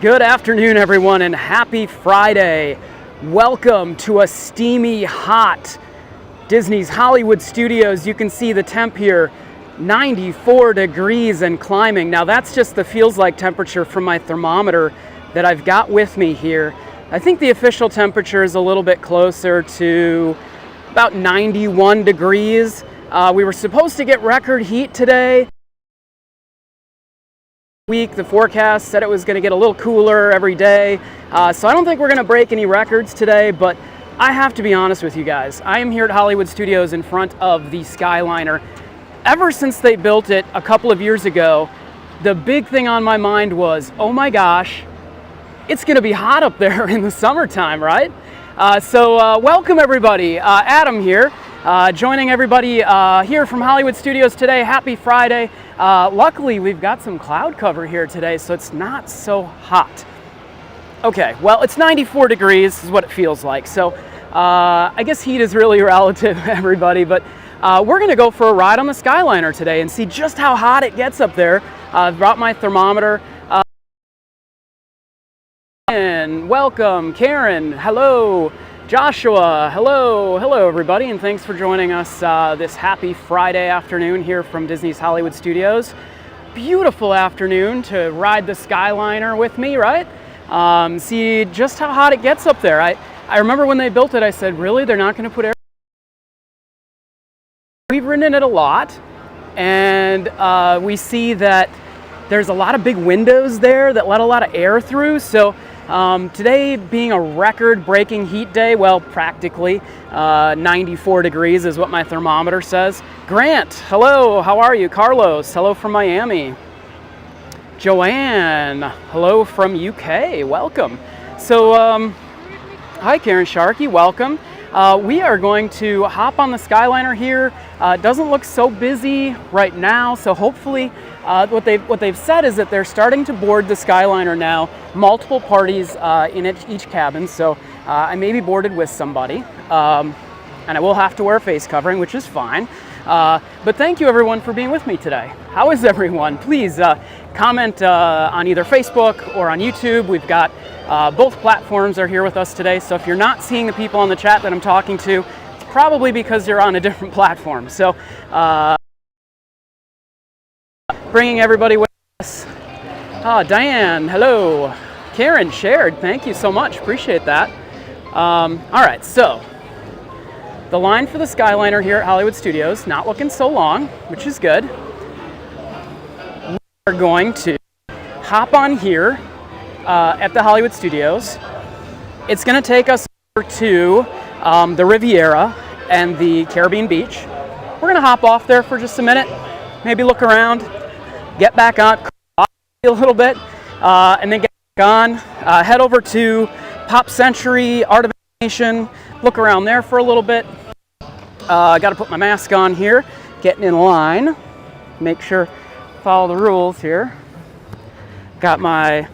Good afternoon, everyone, and happy Friday. Welcome to a steamy, hot Disney's Hollywood Studios. You can see the temp here, 94 degrees and climbing. Now that's just the feels like temperature from my thermometer that I've got with me here. I think the official temperature is a little bit closer to about 91 degrees. We were supposed to get record heat today. The forecast said it was going to get a little cooler every day, so I don't think we're going to break any records today, but I have to be honest with you guys. I am here at Hollywood Studios in front of the Skyliner. Ever since they built it a couple of years ago, the big thing on my mind was, oh my gosh, it's going to be hot up there in the summertime, right? So welcome everybody. Adam here, joining everybody here from Hollywood Studios today. Happy Friday. Luckily, we've got some cloud cover here today, so it's not so hot. Okay, well, it's 94 degrees is what it feels like. So I guess heat is really relative, everybody, but we're going to go for a ride on the Skyliner today and see just how hot it gets up there. I've brought my thermometer. And welcome, Karen. Hello. Joshua, hello everybody, and thanks for joining us this happy Friday afternoon here from Disney's Hollywood Studios. Beautiful afternoon to ride the Skyliner with me, right? See just how hot it gets up there. I remember when they built it, I said, really, they're not going to put air? We've ridden in it a lot, and we see that there's a lot of big windows there that let a lot of air through, so today being a record-breaking heat day, well, practically 94 degrees is what my thermometer says. Grant, hello, how are you? Carlos, hello from Miami. Joanne, hello from UK, welcome. So, hi Karen Sharkey, welcome. We are going to hop on the Skyliner here. It doesn't look so busy right now, so hopefully what they've said is that they're starting to board the Skyliner now, multiple parties in each cabin, so I may be boarded with somebody, and I will have to wear a face covering, which is fine. But thank you everyone for being with me today. How is everyone? Please comment on either Facebook or on YouTube. We've got both platforms are here with us today, so if you're not seeing the people on the chat that I'm talking to, it's probably because you're on a different platform. So bringing everybody with us. Diane, hello. Karen shared, thank you so much, appreciate that. All right, so the line for the Skyliner here at Hollywood Studios, not looking so long, which is good. We are going to hop on here at the Hollywood Studios. It's going to take us over to the Riviera and the Caribbean Beach. We're going to hop off there for just a minute, maybe look around, get back on a little bit, and then get back on, head over to Pop Century, Art of Animation, look around there for a little bit. I got to put my mask on here, getting in line, make sure, follow the rules here. Got my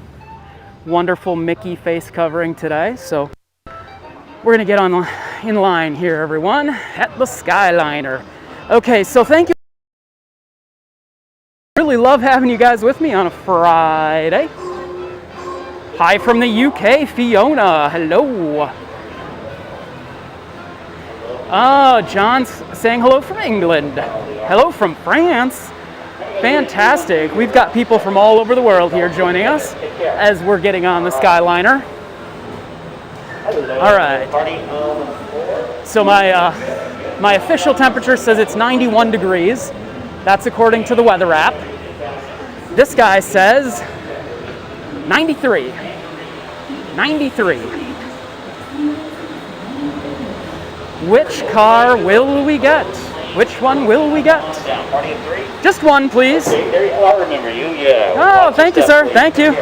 wonderful Mickey face covering today, so we're going to get in line here, everyone, at the Skyliner. Okay, so thank you. Really love having you guys with me on a Friday. Hi from the UK, Fiona. Hello. Oh, John's saying hello from England. Hello from France. Fantastic. We've got people from all over the world here joining us as we're getting on the Skyliner. All right. So my official temperature says it's 91 degrees. That's according to the weather app. This guy says 93. 93. Which car will we get? Which one will we get? Just one, please. I'll remember you, yeah. Oh, thank you, sir. Thank you.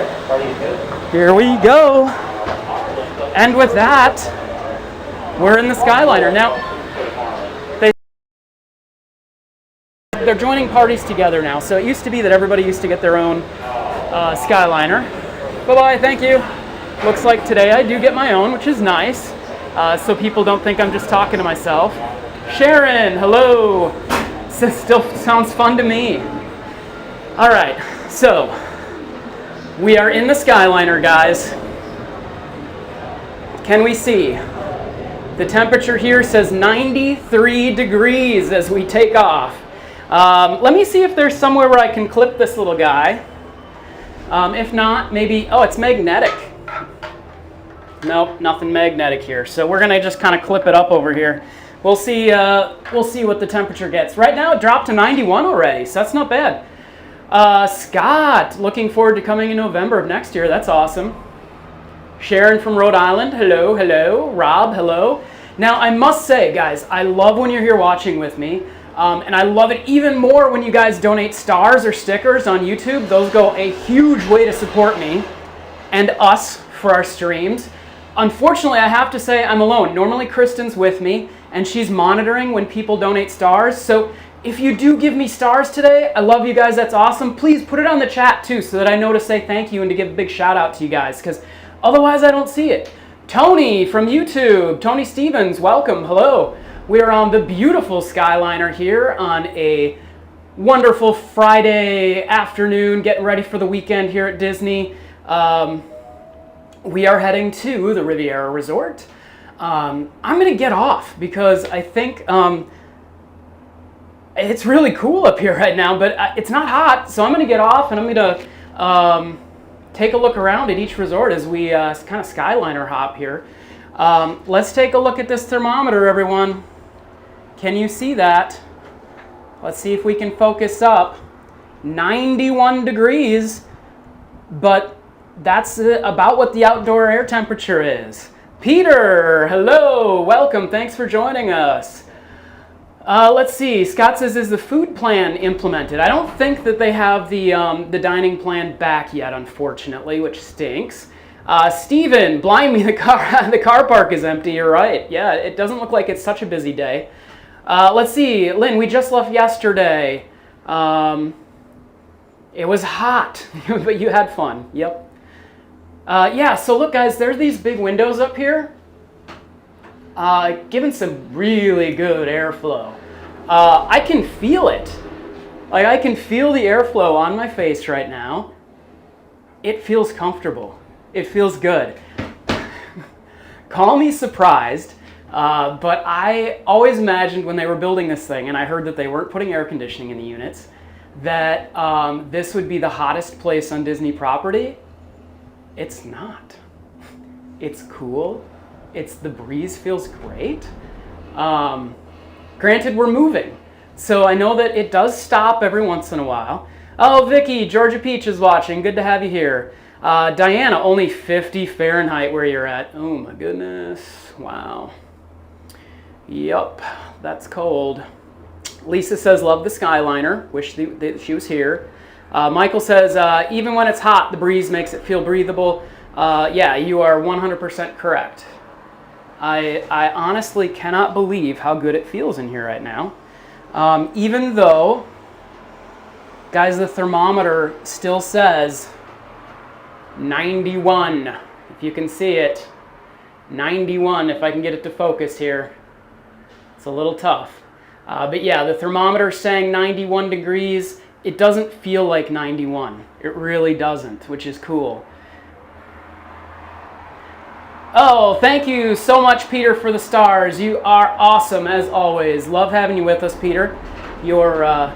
Here we go. And with that, we're in the Skyliner. Now, they're joining parties together now. So it used to be that everybody used to get their own Skyliner. Bye-bye, thank you. Looks like today I do get my own, which is nice. So people don't think I'm just talking to myself. Sharon, hello. Still sounds fun to me. All right, so We are in the Skyliner, guys. Can we see? The temperature here says 93 degrees as we take off. Let me see if there's somewhere where I can clip this little guy. If not, maybe, oh, it's magnetic. Nope, nothing magnetic here. So we're gonna just kind of clip it up over here. We'll see what the temperature gets. Right now it dropped to 91 already, so that's not bad. Scott, looking forward to coming in November of next year. That's awesome. Sharon from Rhode Island, hello, hello. Rob, hello. Now I must say, guys, I love when you're here watching with me. And I love it even more when you guys donate stars or stickers on YouTube. Those go a huge way to support me and us for our streams. Unfortunately, I have to say I'm alone. Normally Kristen's with me and she's monitoring when people donate stars. So if you do give me stars today, I love you guys, that's awesome. Please put it on the chat too so that I know to say thank you and to give a big shout out to you guys, because otherwise I don't see it. Tony from YouTube, Tony Stevens, welcome, hello. We are on the beautiful Skyliner here on a wonderful Friday afternoon, getting ready for the weekend here at Disney. We are heading to the Riviera Resort. I'm going to get off because I think it's really cool up here right now, but it's not hot, so I'm going to get off and I'm going to take a look around at each resort as we kind of Skyliner hop here. Let's take a look at this thermometer, everyone. Can you see that? Let's see if we can focus up. 91 degrees, but that's about what the outdoor air temperature is. Peter, hello, welcome, thanks for joining us. Let's see, Scott says, is the food plan implemented? I don't think that they have the dining plan back yet, unfortunately, which stinks. Steven, blimey, the car park is empty, you're right. Yeah, it doesn't look like it's such a busy day. Let's see, Lynn, we just left yesterday. It was hot, but you had fun, yep. Yeah, so look guys, there's these big windows up here. Giving some really good airflow. I can feel it. Like I can feel the airflow on my face right now. It feels comfortable. It feels good. Call me surprised, but I always imagined when they were building this thing, and I heard that they weren't putting air conditioning in the units, that this would be the hottest place on Disney property. It's not. It's cool. The breeze feels great. Granted, we're moving, so I know that it does stop every once in a while. Oh, Vicky, Georgia Peach is watching. Good to have you here. Diana, only 50 Fahrenheit where you're at. Oh my goodness. Wow. Yup, that's cold. Lisa says, love the Skyliner. Wish that she was here. Michael says, even when it's hot, the breeze makes it feel breathable. Yeah, you are 100% correct. I honestly cannot believe how good it feels in here right now. Even though, guys, the thermometer still says 91. If you can see it, 91, if I can get it to focus here. It's a little tough. But yeah, the thermometer's saying 91 degrees. It doesn't feel like 91. It really doesn't, which is cool. Oh, thank you so much, Peter, for the stars. You are awesome, as always. Love having you with us, Peter. You're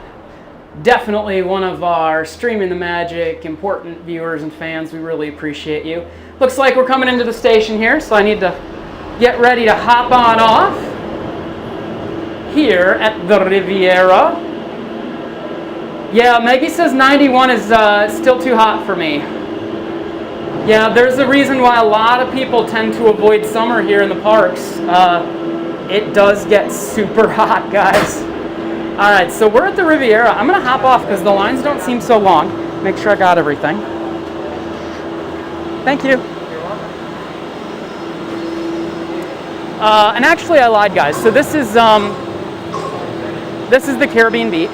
definitely one of our Streaming the Magic important viewers and fans. We really appreciate you. Looks like we're coming into the station here, so I need to get ready to hop on off here at the Riviera. Yeah, Maggie says 91 is still too hot for me. Yeah, there's a reason why a lot of people tend to avoid summer here in the parks. It does get super hot, guys. All right, so we're at the Riviera. I'm going to hop off because the lines don't seem so long. Make sure I got everything. Thank you. And actually, I lied, guys. So this is the Caribbean Beach.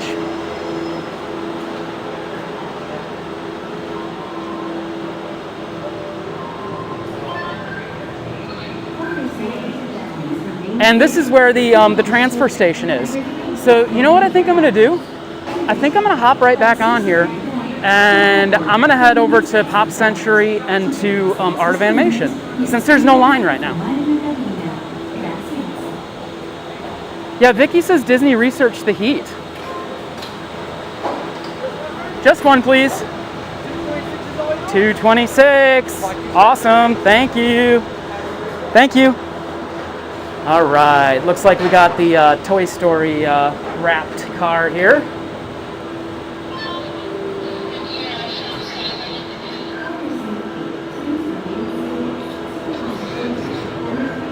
And this is where the transfer station is. So you know what I think I'm going to do? I think I'm going to hop right back on here And I'm gonna head over to Pop Century and to Art of Animation, since there's no line right now. Yeah, Vicky says Disney researched the heat. Just one, please. 226. Awesome. Thank you. Thank you. All right. Looks like we got the Toy Story wrapped card here.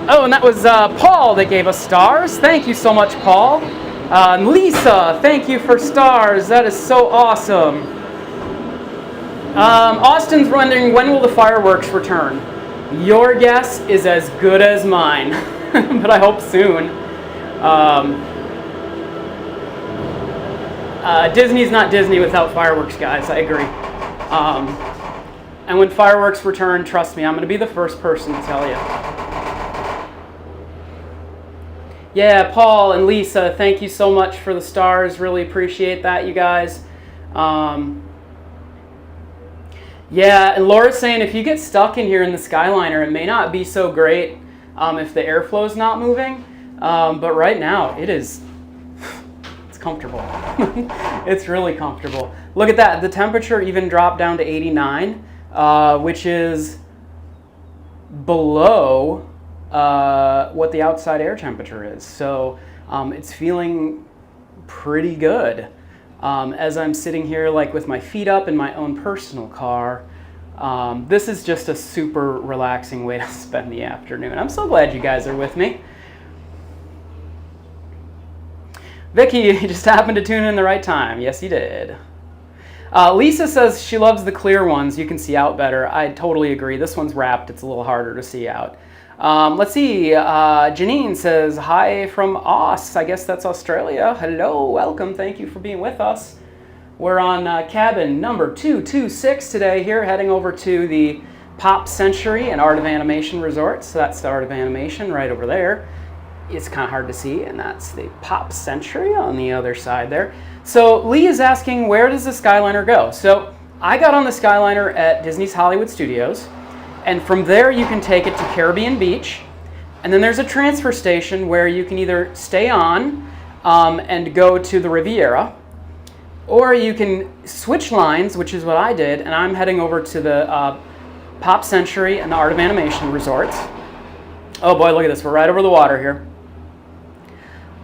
Oh, and that was Paul that gave us stars. Thank you so much, Paul. Lisa, thank you for stars. That is so awesome. Austin's wondering, when will the fireworks return? Your guess is as good as mine, but I hope soon. Disney's not Disney without fireworks, guys. I agree. And when fireworks return, trust me, I'm going to be the first person to tell you. Yeah, Paul and Lisa, thank you so much for the stars. Really appreciate that, you guys. Yeah, and Laura's saying if you get stuck in here in the Skyliner, it may not be so great if the airflow's not moving. But right now, it's comfortable. It's really comfortable. Look at that. The temperature even dropped down to 89, which is below what the outside air temperature is. So it's feeling pretty good. As I'm sitting here like with my feet up in my own personal car. This is just a super relaxing way to spend the afternoon. I'm so glad you guys are with me. Vicky, you just happened to tune in the right time. Yes, you did. Lisa says she loves the clear ones. You can see out better. I totally agree. This one's wrapped. It's a little harder to see out. Let's see. Janine says, hi from Aus. I guess that's Australia. Hello, welcome. Thank you for being with us. We're on cabin number 226 today here, heading over to the Pop Century and Art of Animation Resort. So that's the Art of Animation right over there. It's kind of hard to see, and that's the Pop Century on the other side there. So Lee is asking, where does the Skyliner go? So I got on the Skyliner at Disney's Hollywood Studios. And from there, you can take it to Caribbean Beach. And then there's a transfer station where you can either stay on and go to the Riviera, or you can switch lines, which is what I did, and I'm heading over to the Pop Century and the Art of Animation Resorts. Oh boy, look at this. We're right over the water here.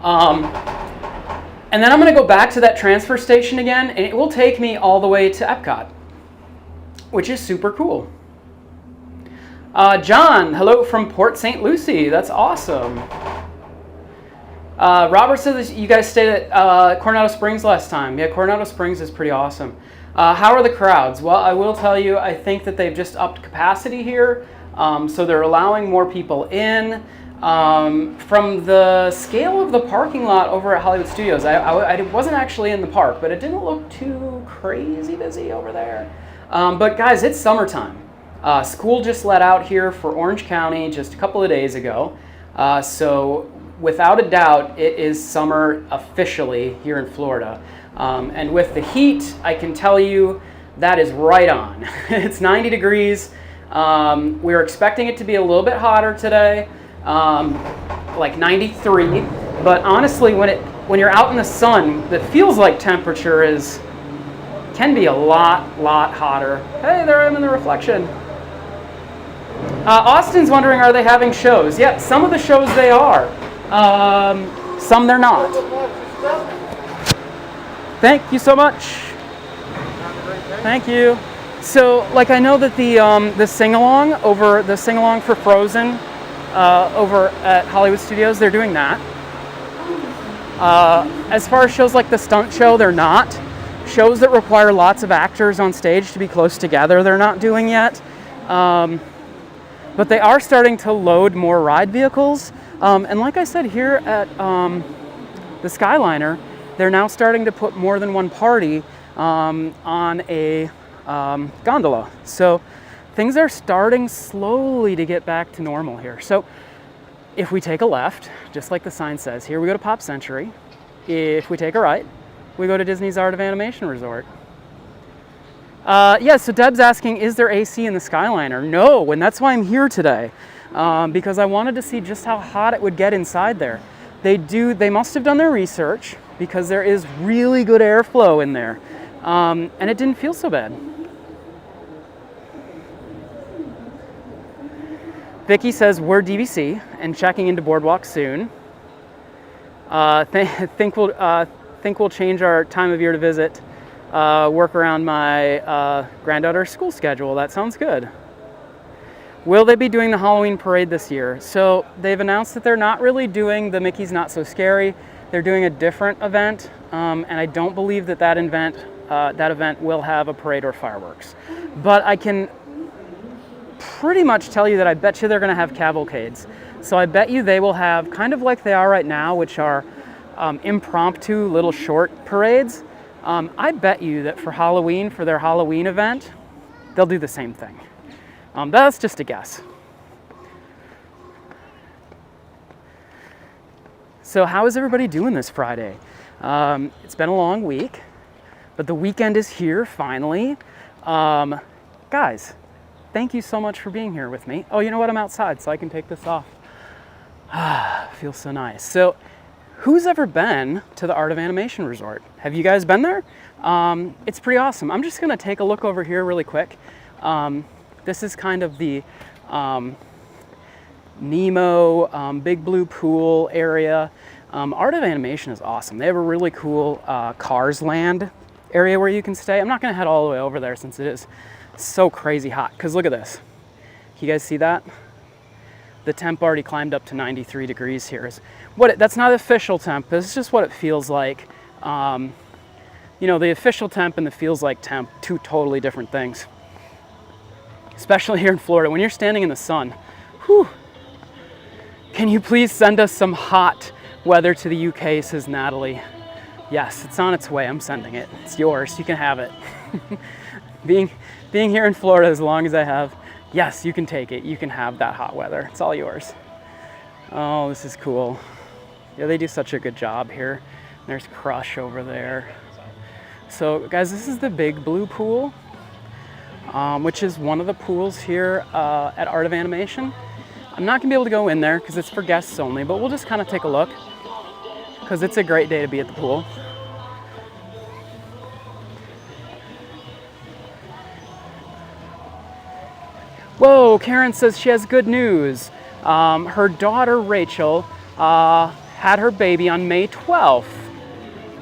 And then I'm going to go back to that transfer station again, and it will take me all the way to Epcot, which is super cool. John, hello from Port St. Lucie. That's awesome. Robert says you guys stayed at Coronado Springs last time. Yeah, Coronado Springs is pretty awesome. How are the crowds? Well, I will tell you, I think that they've just upped capacity here. So they're allowing more people in. From the scale of the parking lot over at Hollywood Studios, I wasn't actually in the park, but it didn't look too crazy busy over there. But guys, it's summertime. School just let out here for Orange County just a couple of days ago. So without a doubt, it is summer officially here in Florida. And with the heat, I can tell you that is right on. It's 90 degrees. We're expecting it to be a little bit hotter today, like 93. But honestly, when you're out in the sun, the feels like temperature can be a lot hotter. Hey, there I am in the reflection. Austin's wondering, are they having shows? Yeah, some of the shows they are. Some they're not. Thank you so much. Thank you. So, like, I know that the sing-along for Frozen over at Hollywood Studios, they're doing that. As far as shows like the stunt show, they're not. Shows that require lots of actors on stage to be close together, they're not doing yet. But they are starting to load more ride vehicles. And like I said, here at the Skyliner, they're now starting to put more than one party on a gondola. So things are starting slowly to get back to normal here. So if we take a left, just like the sign says, here we go to Pop Century. If we take a right, we go to Disney's Art of Animation Resort. Yeah, so Deb's asking, is there AC in the Skyliner? No, and that's why I'm here today, because I wanted to see just how hot it would get inside there. They must have done their research, because there is really good airflow in there, and it didn't feel so bad. Vicky says, we're DVC and checking into Boardwalk soon. Think we'll change our time of year to visit. Work around my granddaughter's school schedule. That sounds good. Will they be doing the Halloween parade this year? So they've announced that they're not really doing the Mickey's Not So Scary. They're doing a different event, and I don't believe that event will have a parade or fireworks. But I can pretty much tell you that I bet you they're going to have cavalcades. So I bet you they will have, kind of like they are right now, which are impromptu little short parades. I bet you that for Halloween, for their Halloween event, they'll do the same thing. That's just a guess. So how is everybody doing this Friday? It's been a long week, but the weekend is here finally. Guys, thank you so much for being here with me. Oh, you know what? I'm outside, so I can take this off. Feels so nice. So who's ever been to the Art of Animation Resort? Have you guys been there? It's pretty awesome. I'm just gonna take a look over here really quick. This is kind of the Nemo Big Blue Pool area. Art of Animation is awesome. They have a really cool Cars Land area where you can stay. I'm not gonna head all the way over there since it is so crazy hot, because look at this. Can you guys see that? The temp already climbed up to 93 degrees here. That's not official temp, this is just what it feels like. You know, the official temp and the feels like temp, two totally different things. Especially here in Florida, when you're standing in the sun. Whew. Can you please send us some hot weather to the UK, says Natalie. Yes, it's on its way, I'm sending it. It's yours, you can have it. Being here in Florida as long as I have, yes, you can take it. You can have that hot weather. It's all yours. Oh, this is cool. Yeah, they do such a good job here. There's Crush over there. So guys, this is the Big Blue Pool, which is one of the pools here at Art of Animation. I'm not gonna be able to go in there because it's for guests only, but we'll just kind of take a look because it's a great day to be at the pool. Whoa, Karen says she has good news. Her daughter, Rachel, had her baby on May 12th.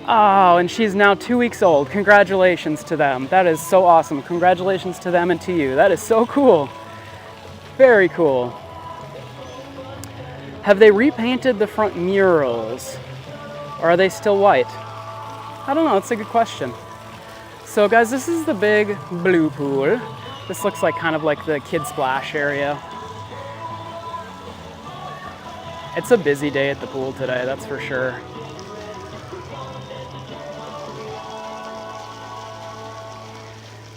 Oh, and she's now 2 weeks old. Congratulations to them. That is so awesome. Congratulations to them and to you. That is so cool. Very cool. Have they repainted the front murals? Or are they still white? I don't know, that's a good question. So guys, this is the Big Blue Pool. This looks like kind of like the kid splash area. It's a busy day at the pool today, that's for sure.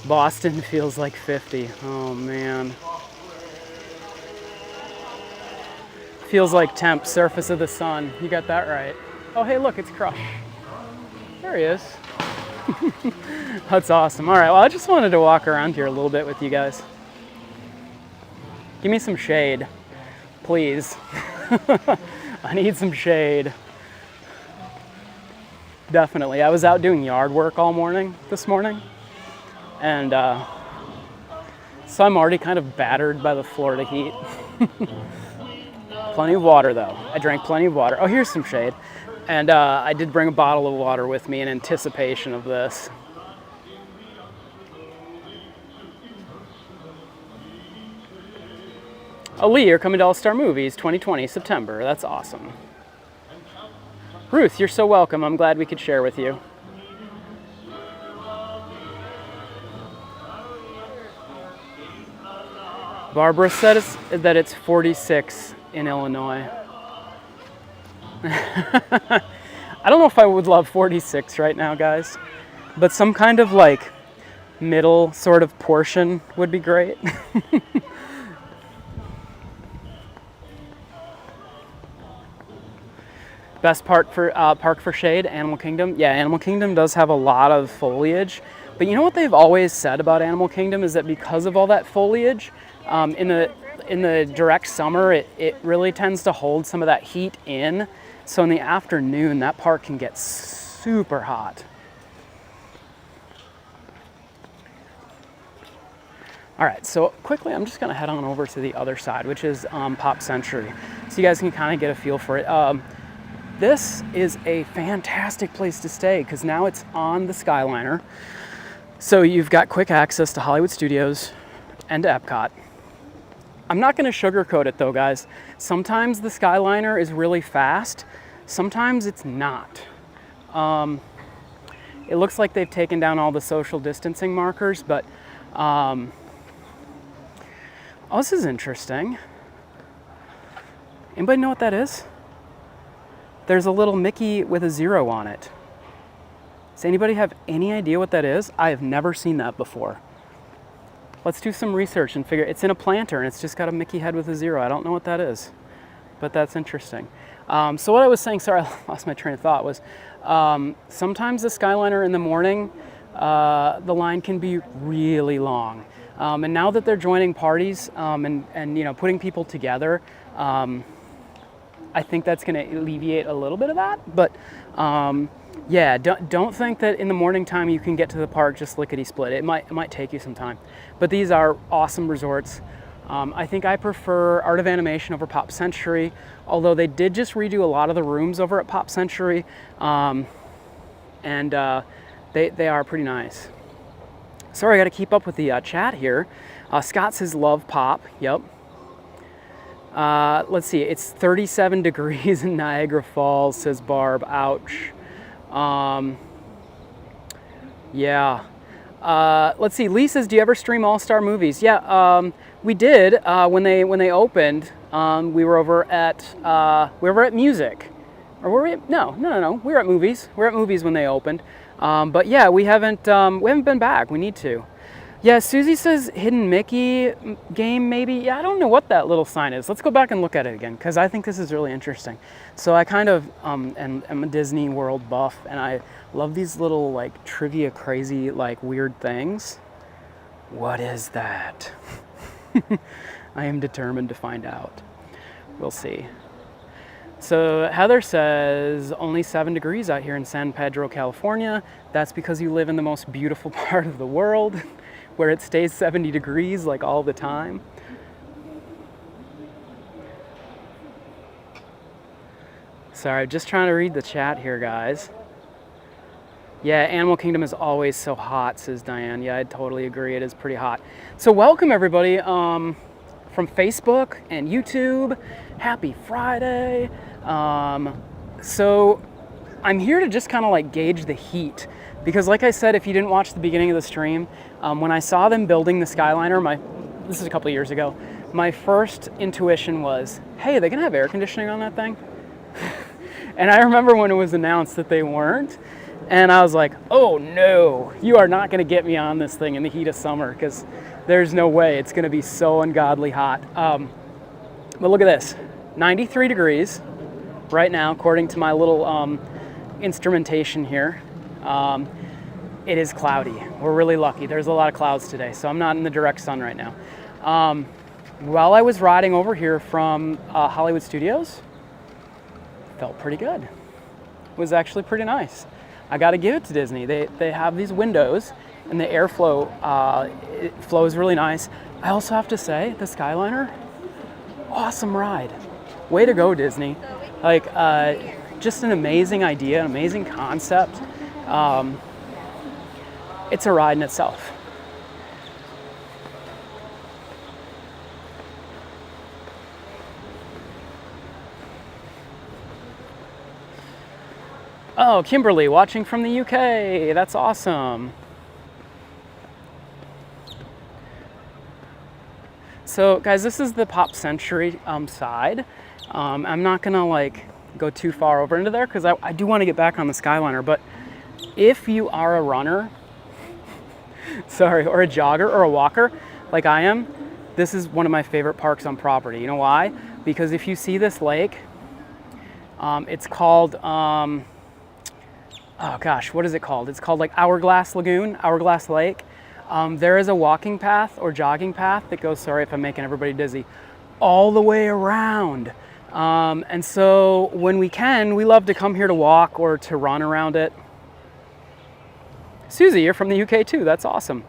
Boston feels like 50. Oh man. Feels like temp, surface of the sun. You got that right. Oh hey, look, it's Crush. There he is. That's awesome. All right, well, I just wanted to walk around here a little bit with you guys. Give me some shade, please. I need some shade. Definitely. I was out doing yard work all morning this morning, and so I'm already kind of battered by the Florida heat. Plenty of water, though. I drank plenty of water. Oh, here's some shade. And I did bring a bottle of water with me in anticipation of this. Oh, Lee, you're coming to All-Star Movies 2020, September. That's awesome. Ruth, you're so welcome. I'm glad we could share with you. Barbara said that it's 46 in Illinois. I don't know if I would love 46 right now, guys, but some kind of like middle sort of portion would be great. Best park for shade, Animal Kingdom. Yeah, Animal Kingdom does have a lot of foliage, But you know what they've always said about Animal Kingdom is that because of all that foliage, in the direct summer, it really tends to hold some of that heat in. So in the afternoon, that park can get super hot. All right, so quickly, I'm just gonna head on over to the other side, which is Pop Century, so you guys can kind of get a feel for it. This is a fantastic place to stay because now it's on the Skyliner. So you've got quick access to Hollywood Studios and to Epcot. I'm not gonna sugarcoat it though, guys. Sometimes the Skyliner is really fast, sometimes it's not. It looks like they've taken down all the social distancing markers, but oh, this is interesting. Anybody know what that is? There's a little Mickey with a 0 on it. Does anybody have any idea what that is? I have never seen that before. Let's do some research and figure. It's in a planter and it's just got a Mickey head with a 0. I don't know what that is, but that's interesting. So what I was saying, sorry, I lost my train of thought, was sometimes the Skyliner in the morning, the line can be really long. And now that they're joining parties and you know, putting people together, I think that's going to alleviate a little bit of that. But yeah, don't think that in the morning time you can get to the park just lickety-split. It might take you some time. But these are awesome resorts. I think I prefer Art of Animation over Pop Century, although they did just redo a lot of the rooms over at Pop Century, and they are pretty nice. Sorry, I got to keep up with the chat here. Scott says love Pop. Yep. Let's see. It's 37 degrees in Niagara Falls, says Barb. Ouch. Yeah. Let's see. Lee says, do you ever stream All-Star Movies? Yeah. We did when they opened. We were over at Music. Or were we? No. We were at Movies. We were at Movies when they opened. But yeah, we haven't been back. We need to. Yeah, Susie says Hidden Mickey game maybe. Yeah, I don't know what that little sign is. Let's go back and look at it again because I think this is really interesting. So I kind of am a Disney World buff and I love these little like trivia crazy like weird things. What is that? I am determined to find out. We'll see. So Heather says only 7 degrees out here in San Pedro, California. That's because you live in the most beautiful part of the world where it stays 70 degrees like all the time. Sorry, just trying to read the chat here, guys. Yeah, Animal Kingdom is always so hot, says Diane. Yeah, I totally agree. It is pretty hot. So welcome everybody from Facebook and YouTube. Happy Friday. So I'm here to just kind of like gauge the heat because like I said, if you didn't watch the beginning of the stream, when I saw them building the Skyliner, this is a couple of years ago, my first intuition was, hey, are they gonna have air conditioning on that thing? And I remember when it was announced that they weren't, and I was like, oh no, you are not gonna get me on this thing in the heat of summer because there's no way, it's gonna be so ungodly hot. But look at this, 93 degrees right now, according to my little instrumentation here. It is cloudy. We're really lucky. There's a lot of clouds today, so I'm not in the direct sun right now. While I was riding over here from Hollywood Studios, felt pretty good. It was actually pretty nice. I got to give it to Disney. They have these windows, and the airflow it flows really nice. I also have to say, the Skyliner, awesome ride. Way to go, Disney. Like, just an amazing idea, an amazing concept. It's a ride in itself. Oh, Kimberly, watching from the UK. That's awesome. So, guys, this is the Pop Century side. I'm not gonna like go too far over into there because I do want to get back on the Skyliner. But if you are a runner, sorry, or a jogger or a walker like I am, this is one of my favorite parks on property. You know why? Because if you see this lake, it's called oh gosh, what is it called? It's called like Hourglass Lagoon, Hourglass Lake. There is a walking path or jogging path that goes, sorry if I'm making everybody dizzy, all the way around. And so when we can, we love to come here to walk or to run around it. Susie, you're from the UK too, that's awesome.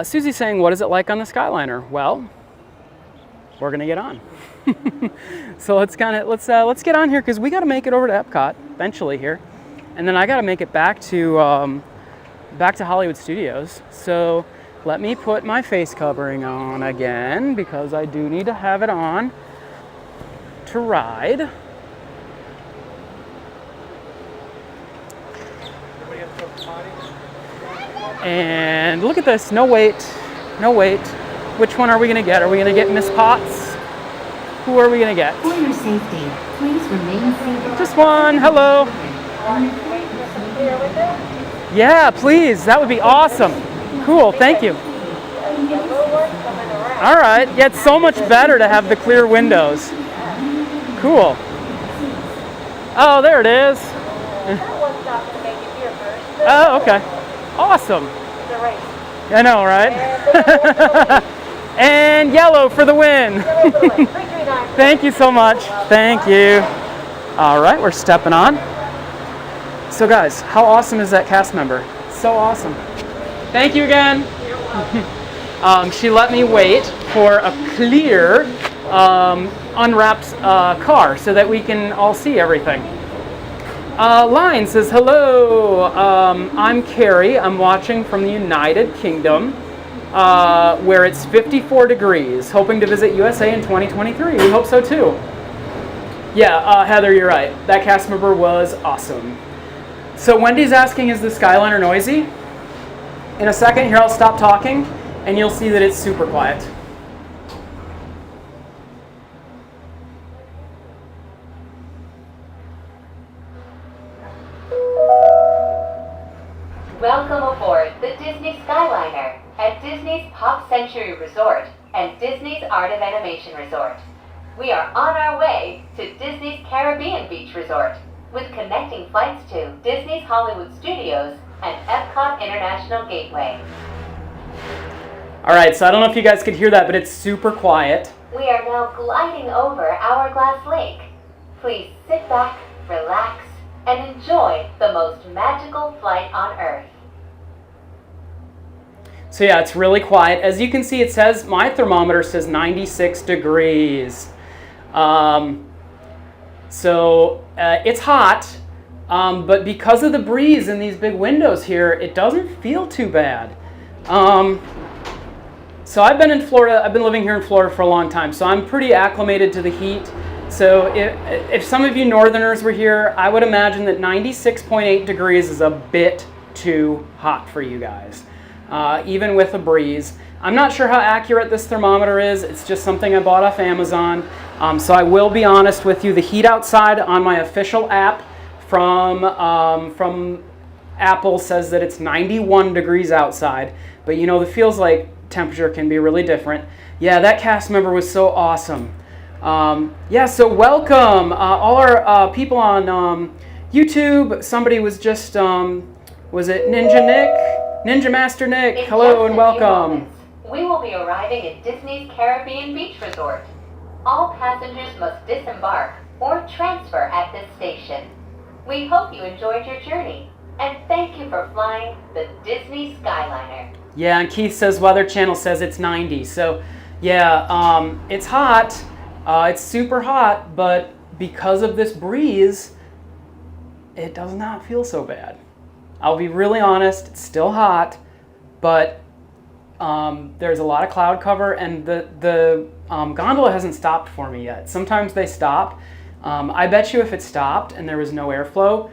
Susie's saying, what is it like on the Skyliner? Well, we're gonna get on. So let's get on here because we got to make it over to Epcot eventually here, and then I got to make it back to Hollywood Studios. So let me put my face covering on again because I do need to have it on to ride. And look at this, no wait. Which one are we gonna get? Are we gonna get Miss Potts? Who are we gonna get? For your safety, please remain seated. Just one, hello. Yeah, please, that would be awesome. Cool, thank you. All right, yeah, it's so much better to have the clear windows. Cool. Oh, there it is. Oh, okay. Awesome. I know, right? And yellow for the win. Thank you so much. Thank you. All right, we're stepping on. So guys, how awesome is that cast member? So awesome. Thank you again. She let me wait for a clear, unwrapped car so that we can all see everything. Line says, hello, I'm Carrie. I'm watching from the United Kingdom, where it's 54 degrees. Hoping to visit USA in 2023. We hope so too. Yeah, Heather, you're right. That cast member was awesome. So Wendy's asking, is the Skyliner noisy? In a second here, I'll stop talking, and you'll see that it's super quiet. Welcome aboard the Disney Skyliner at Disney's Pop Century Resort and Disney's Art of Animation Resort. We are on our way to Disney's Caribbean Beach Resort with connecting flights to Disney's Hollywood Studios and Epcot International Gateway. All right, so I don't know if you guys could hear that, but it's super quiet. We are now gliding over Hourglass Lake. Please sit back, relax, and enjoy the most magical flight on Earth. So yeah, it's really quiet. As you can see, it says, my thermometer says 96 degrees. It's hot, but because of the breeze and these big windows here, it doesn't feel too bad. So I've been in Florida, I've been living here in Florida for a long time, so I'm pretty acclimated to the heat. So if some of you northerners were here, I would imagine that 96.8 degrees is a bit too hot for you guys, even with a breeze. I'm not sure how accurate this thermometer is. It's just something I bought off Amazon. So I will be honest with you, the heat outside on my official app from Apple says that it's 91 degrees outside, but you know, the feels like temperature can be really different. Yeah, that cast member was so awesome. Yeah, so welcome all our people on YouTube. Somebody was just, was it Ninja Nick? Ninja Master Nick, hello and welcome. We will be arriving at Disney's Caribbean Beach Resort. All passengers must disembark or transfer at this station. We hope you enjoyed your journey, and thank you for flying the Disney Skyliner. Yeah, and Keith says Weather Channel says it's 90. So yeah, it's hot. It's super hot, but because of this breeze, it does not feel so bad. I'll be really honest, it's still hot, but there's a lot of cloud cover, and the gondola hasn't stopped for me yet. Sometimes they stop. I bet you if it stopped and there was no airflow,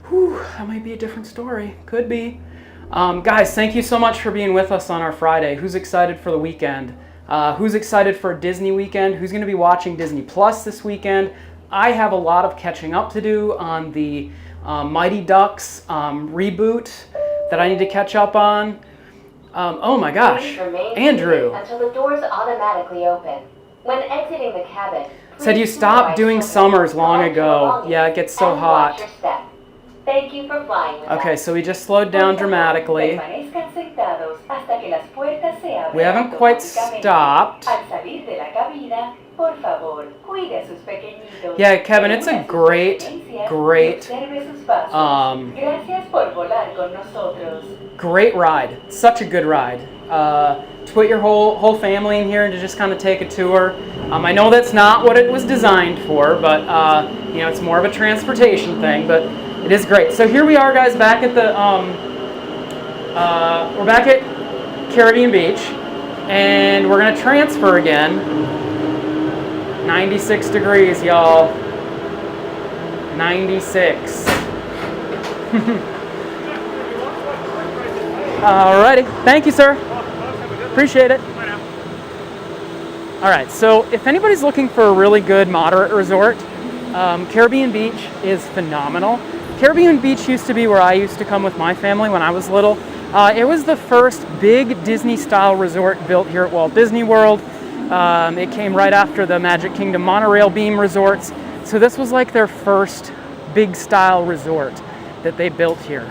whew, that might be a different story. Could be. Guys, thank you so much for being with us on our Friday. Who's excited for the weekend? Who's excited for a Disney weekend? Who's going to be watching Disney Plus this weekend? I have a lot of catching up to do on the Mighty Ducks reboot that I need to catch up on. Oh my gosh, Please remain Andrew. seated until the doors automatically open. When exiting the cabin, Said you please stopped supervise doing children summers to long collect your ago. belongings Yeah, it gets so and watch hot. your step. Thank you for flying with Okay, us. so we just slowed down dramatically. Permanezcan sentados hasta que las puertas se abran We haven't quite automáticamente. stopped. Al salir de la cabina, por favor, cuide a sus pequeñitos. Yeah, Kevin, it's a Reúna sus great, pertenencias great, y observe sus pasos. Gracias por volar con nosotros. great ride. Such a good ride. To put your whole family in here and to just kind of take a tour. I know that's not what it was designed for, but you know, it's more of a transportation thing, but it is great. So here we are, guys, back at the we're back at Caribbean Beach, and we're gonna transfer again. 96 degrees, y'all. 96. Alrighty, thank you, sir. Appreciate it. All right, so if anybody's looking for a really good moderate resort, Caribbean Beach is phenomenal. Caribbean Beach used to be where I used to come with my family when I was little. It was the first big Disney-style resort built here at Walt Disney World. It came right after the Magic Kingdom monorail beam resorts. So this was like their first big-style resort that they built here.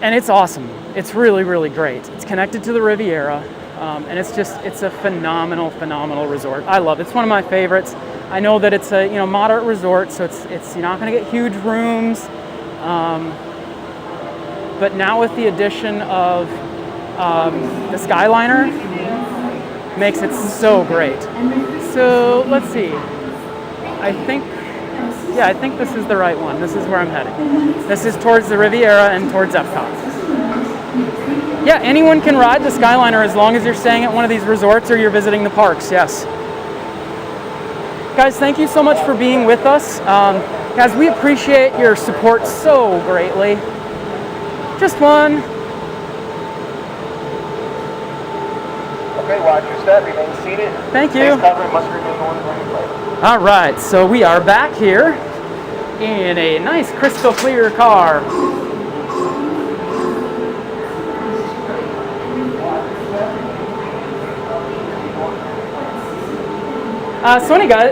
And it's awesome. It's really, really great. It's connected to the Riviera, and it's a phenomenal, phenomenal resort. I love it. It's one of my favorites. I know that it's a moderate resort, so you're not going to get huge rooms, but now with the addition of the Skyliner, makes it so great. So let's see. I think this is the right one. This is where I'm heading. This is towards the Riviera and towards Epcot. Yeah, anyone can ride the Skyliner as long as you're staying at one of these resorts or you're visiting the parks, yes. Guys, thank you so much for being with us. Guys, we appreciate your support so greatly. Just one. Okay, watch your step, remain seated. Thank you. Face covering must remain on the plate. All right, so we are back here in a nice crystal clear car.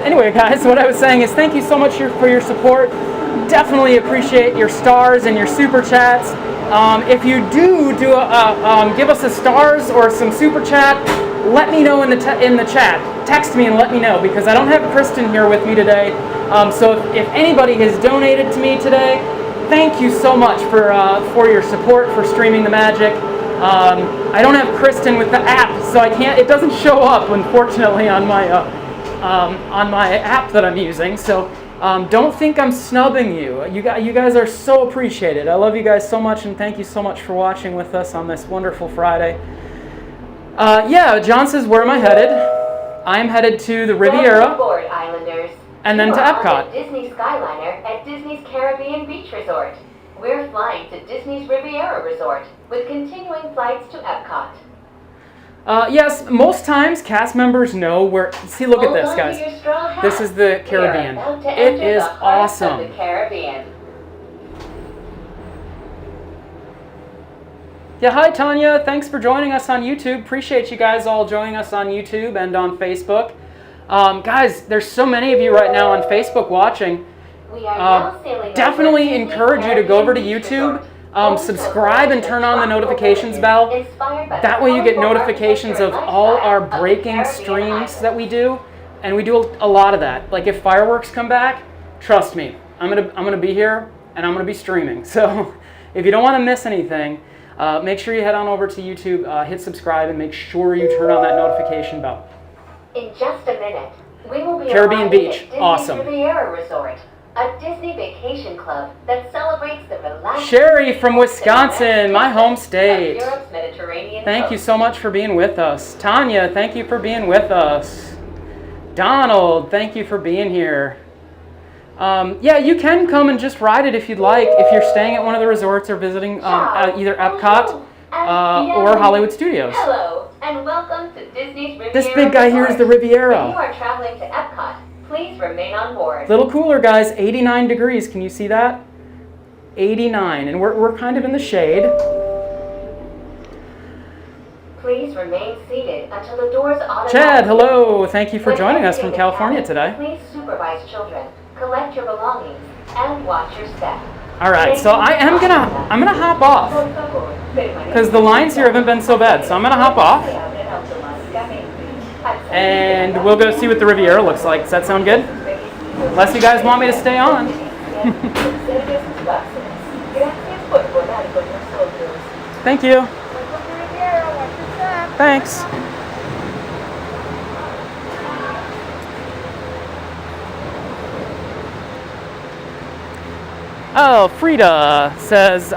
Anyway, guys, what I was saying is thank you so much for your support. Definitely appreciate your stars and your super chats. If you do give us a stars or some super chat, let me know in the chat. Text me and let me know, because I don't have Kristen here with me today. So if anybody has donated to me today, thank you so much for your support for Streaming the Magic. I don't have Kristen with the app, so I can't. It doesn't show up, unfortunately, on my app that I'm using. So don't think I'm snubbing you. You guys are so appreciated. I love you guys so much, and thank you so much for watching with us on this wonderful Friday. Yeah, John says, where am I headed? I'm headed to the Riviera. Welcome aboard, Islanders. And then You to are on Epcot. the Disney Skyliner at Disney's Caribbean Beach Resort. We're flying to Disney's Riviera Resort with continuing flights to Epcot. Yes, most times cast members know where. See, look at Hold this, on to guys. your straw hats. This is the Caribbean. We are about to It enter is the heart awesome. of the Caribbean. Yeah, hi Tanya. Thanks for joining us on YouTube. Appreciate you guys all joining us on YouTube and on Facebook. Guys, there's so many of you right now on Facebook watching. We are now sailing Definitely over Disney's encourage you to go over to Caribbean Beach YouTube, Resort. Also, subscribe and turn on the tropical notifications villages bell. inspired by the That way you get colorful notifications of architecture and all lifestyle our of the breaking Caribbean streams islands. that we do, and we do a lot of that. Like if fireworks come back, trust me, I'm gonna be here and I'm gonna be streaming. So if you don't want to miss anything, make sure you head on over to YouTube, hit subscribe, and make sure you turn on that notification bell. In just a minute, we will be Caribbean arriving Beach, at Disney's awesome. Riviera Resort, a Disney vacation club that celebrates the relaxed Sherry from Wisconsin, my home state. of Europe's Mediterranean Thank you coast. so much for being with us. Tanya, thank you for being with us. Donald, thank you for being here. Yeah, you can come and just ride it if you'd like, if you're staying at one of the resorts or visiting either Epcot or Hollywood Studios. Hello, and welcome to Disney's Riviera This big guy here is the Resort. If you Riviera. are traveling to Epcot, please remain on board. Little cooler, guys, 89 degrees. Can you see that? 89, and we're kind of in the shade. Please remain seated until the doors automatically... Chad, hello. Thank you for When joining us from exiting the California cabin, today. Please supervise children, collect your belongings, and watch your step. All right, so I'm gonna hop off because the lines here haven't been so bad. So I'm gonna hop off, and we'll go see what the Riviera looks like. Does that sound good? Unless you guys want me to stay on. Thank you. Thanks. Oh, Frida says,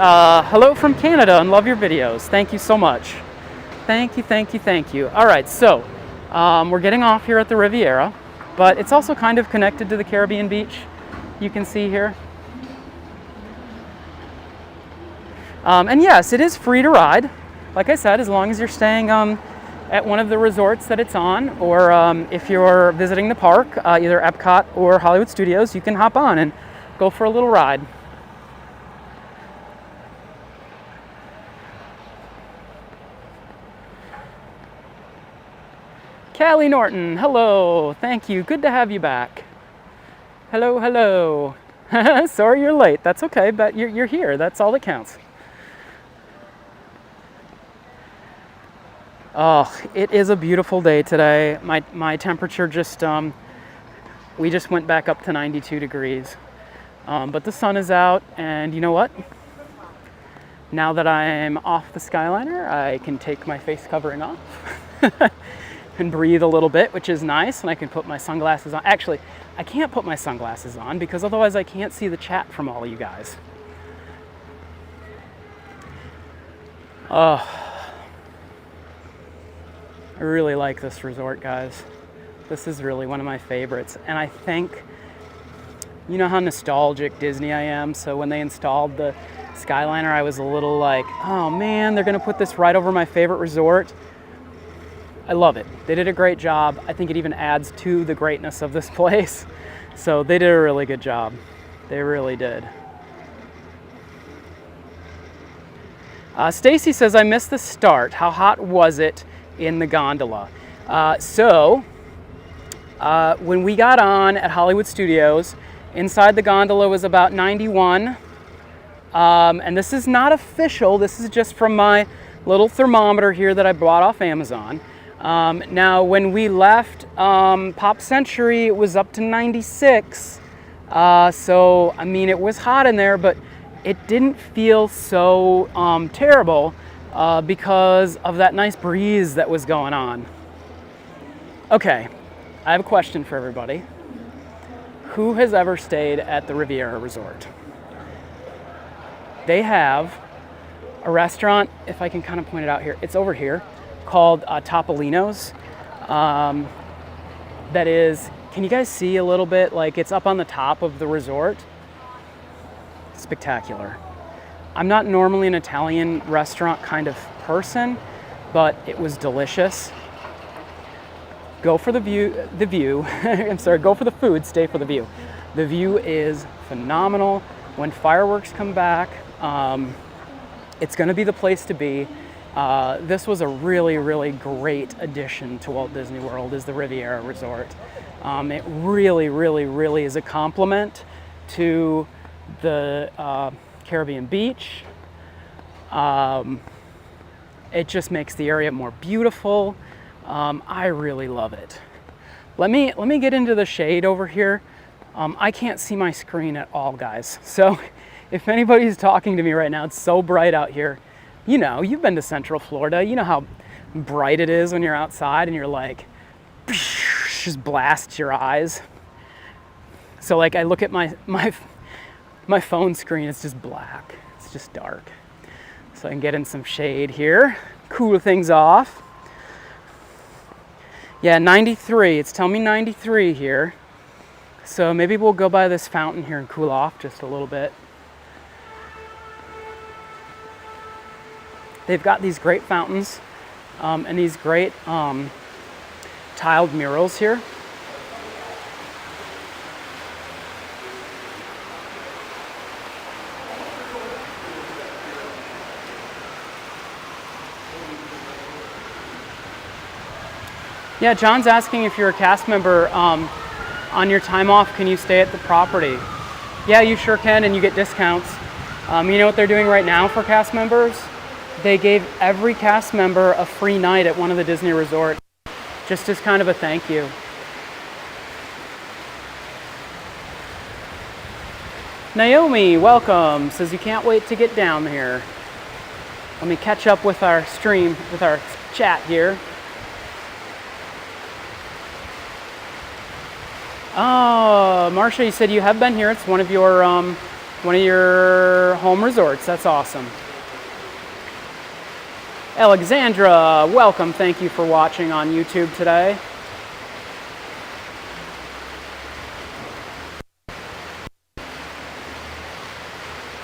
hello from Canada and love your videos. Thank you so much. Thank you, thank you, thank you. All right, so we're getting off here at the Riviera, but it's also kind of connected to the Caribbean beach. You can see here. And yes, it is free to ride. Like I said, as long as you're staying at one of the resorts that it's on, or if you're visiting the park, either Epcot or Hollywood Studios, you can hop on and go for a little ride. Callie Norton, hello, thank you, good to have you back. Hello, hello. Sorry you're late, that's okay, but you're here, that's all that counts. Oh, it is a beautiful day today. My temperature just, we just went back up to 92 degrees. But the sun is out, and you know what? Now that I'm off the Skyliner, I can take my face covering off and breathe a little bit, which is nice, and I can put my sunglasses on. Actually, I can't put my sunglasses on because otherwise I can't see the chat from all of you guys. Oh, I really like this resort, guys. This is really one of my favorites, and I think, you know how nostalgic Disney I am, so when they installed the Skyliner, I was a little like, oh man, they're gonna put this right over my favorite resort. I love it. They did a great job. I think it even adds to the greatness of this place. So they did a really good job. They really did. Stacy says, I missed the start. How hot was it in the gondola? When we got on at Hollywood Studios, inside the gondola was about 91. And this is not official. This is just from my little thermometer here that I bought off Amazon. Now, when we left Pop Century, it was up to 96. So, I mean, it was hot in there, but it didn't feel so terrible because of that nice breeze that was going on. Okay, I have a question for everybody. Who has ever stayed at the Riviera Resort? They have a restaurant, if I can kind of point it out here, it's over here, called Topolino's. That is, can you guys see a little bit? Like, it's up on the top of the resort. Spectacular. I'm not normally an Italian restaurant kind of person, but it was delicious. Go for the view. I'm sorry, go for the food, stay for the view. The view is phenomenal. When fireworks come back, it's gonna be the place to be. This was a really, really great addition to Walt Disney World, is the Riviera Resort. It really, really, really is a compliment to the Caribbean beach. It just makes the area more beautiful. I really love it. Let me get into the shade over here. I can't see my screen at all, guys. So if anybody's talking to me right now, it's so bright out here. You know, you've been to Central Florida. You know how bright it is when you're outside and you're like, just blasts your eyes. So like I look at my phone screen, it's just black. It's just dark. So I can get in some shade here, cool things off. Yeah, 93, it's telling me 93 here. So maybe we'll go by this fountain here and cool off just a little bit. They've got these great fountains and these great tiled murals here. Yeah, John's asking if you're a cast member, on your time off, can you stay at the property? Yeah, you sure can, and you get discounts. You know what they're doing right now for cast members? They gave every cast member a free night at one of the Disney resorts, just as kind of a thank you. Naomi, welcome, says you can't wait to get down here. Let me catch up with our stream, with our chat here. Oh, Marcia, you said you have been here. It's one of your home resorts. That's awesome. Alexandra, welcome. Thank you for watching on YouTube today.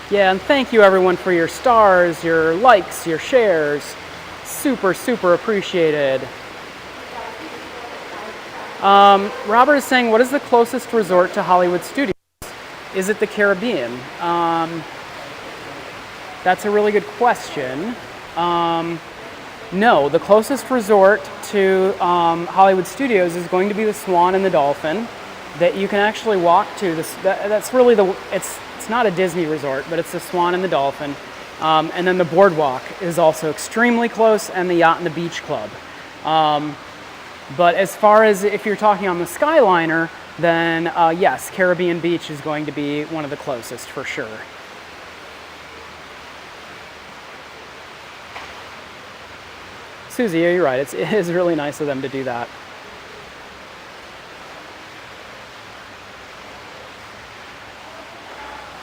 Yeah, and thank you everyone for your stars, your likes, your shares. Super, super appreciated. Robert is saying, what is the closest resort to Hollywood Studios? Is it the Caribbean? That's a really good question. No, the closest resort to Hollywood Studios is going to be the Swan and the Dolphin that you can actually walk to. That's really it's not a Disney resort, but it's the Swan and the Dolphin. And then the Boardwalk is also extremely close, and the Yacht and the Beach Club. But as far as if you're talking on the Skyliner, then yes, Caribbean Beach is going to be one of the closest for sure. Susie, you're right. It is really nice of them to do that.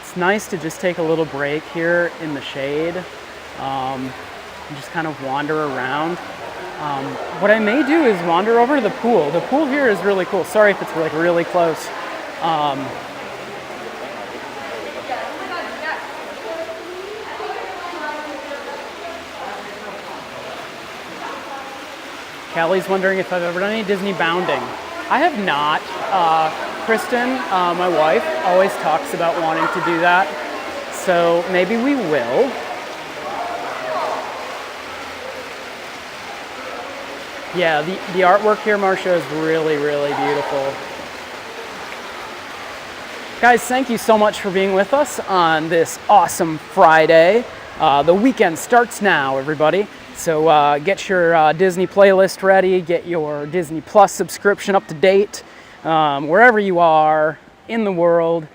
It's nice to just take a little break here in the shade and just kind of wander around. What I may do is wander over to the pool. The pool here is really cool. Sorry if it's like really close. Callie's wondering if I've ever done any Disney bounding. I have not. Kristen, my wife, always talks about wanting to do that. So maybe we will. Yeah, the artwork here, Marcia, is really, really beautiful. Guys, thank you so much for being with us on this awesome Friday. The weekend starts now, everybody. So get your Disney playlist ready, get your Disney Plus subscription up to date. Wherever you are in the world,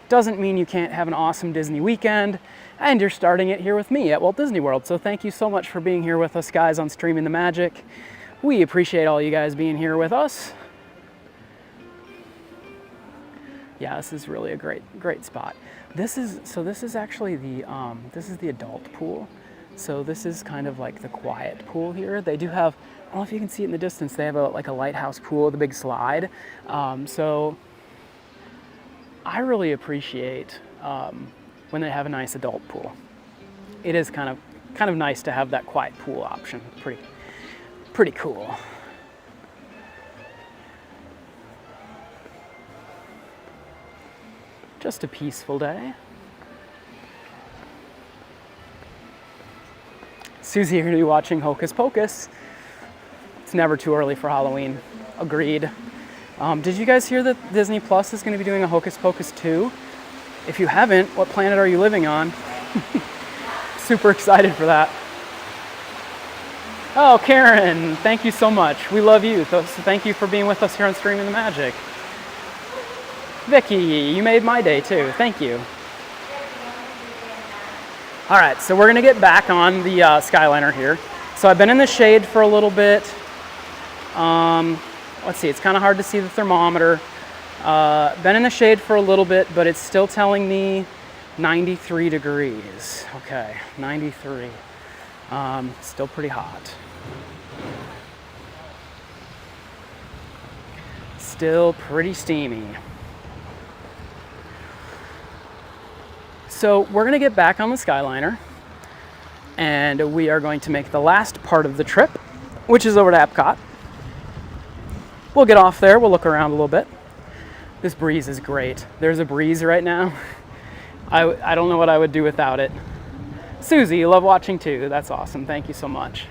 doesn't mean you can't have an awesome Disney weekend. And you're starting it here with me at Walt Disney World. So thank you so much for being here with us, guys, on Streaming the Magic. We appreciate all you guys being here with us. Yeah, this is really a great spot. This is actually the adult pool. So this is kind of like the quiet pool here. They do have, I don't know if you can see it in the distance, they have like a lighthouse pool with a big slide. So I really appreciate when they have a nice adult pool. It is kind of nice to have that quiet pool option. Pretty cool. Just a peaceful day. Susie, you're going to be watching Hocus Pocus. It's never too early for Halloween. Agreed. Did you guys hear that Disney Plus is going to be doing a Hocus Pocus 2? If you haven't, what planet are you living on? Super excited for that. Oh, Karen, thank you so much. We love you. So thank you for being with us here on Streaming the Magic. Vicky, you made my day too. Thank you. All right, so we're going to get back on the Skyliner here. So I've been in the shade for a little bit. Let's see, it's kind of hard to see the thermometer. Been in the shade for a little bit, but it's still telling me 93 degrees. Okay, 93. Still pretty hot. Still pretty steamy. So we're going to get back on the Skyliner, and we are going to make the last part of the trip, which is over to Epcot. We'll get off there, we'll look around a little bit. This breeze is great. There's a breeze right now. I don't know what I would do without it. Susie, you love watching too. That's awesome. Thank you so much.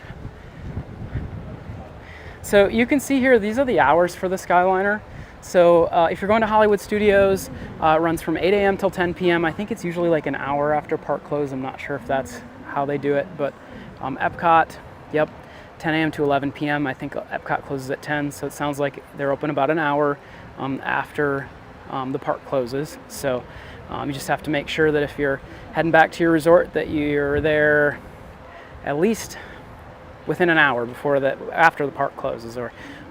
So you can see here, these are the hours for the Skyliner. So if you're going to Hollywood Studios, it runs from 8 a.m. till 10 p.m. I think it's usually like an hour after park close. I'm not sure if that's how they do it, but Epcot, yep, 10 a.m. to 11 p.m. I think Epcot closes at 10, so it sounds like they're open about an hour after the park closes. So you just have to make sure that if you're heading back to your resort that you're there at least within an hour after the park closes,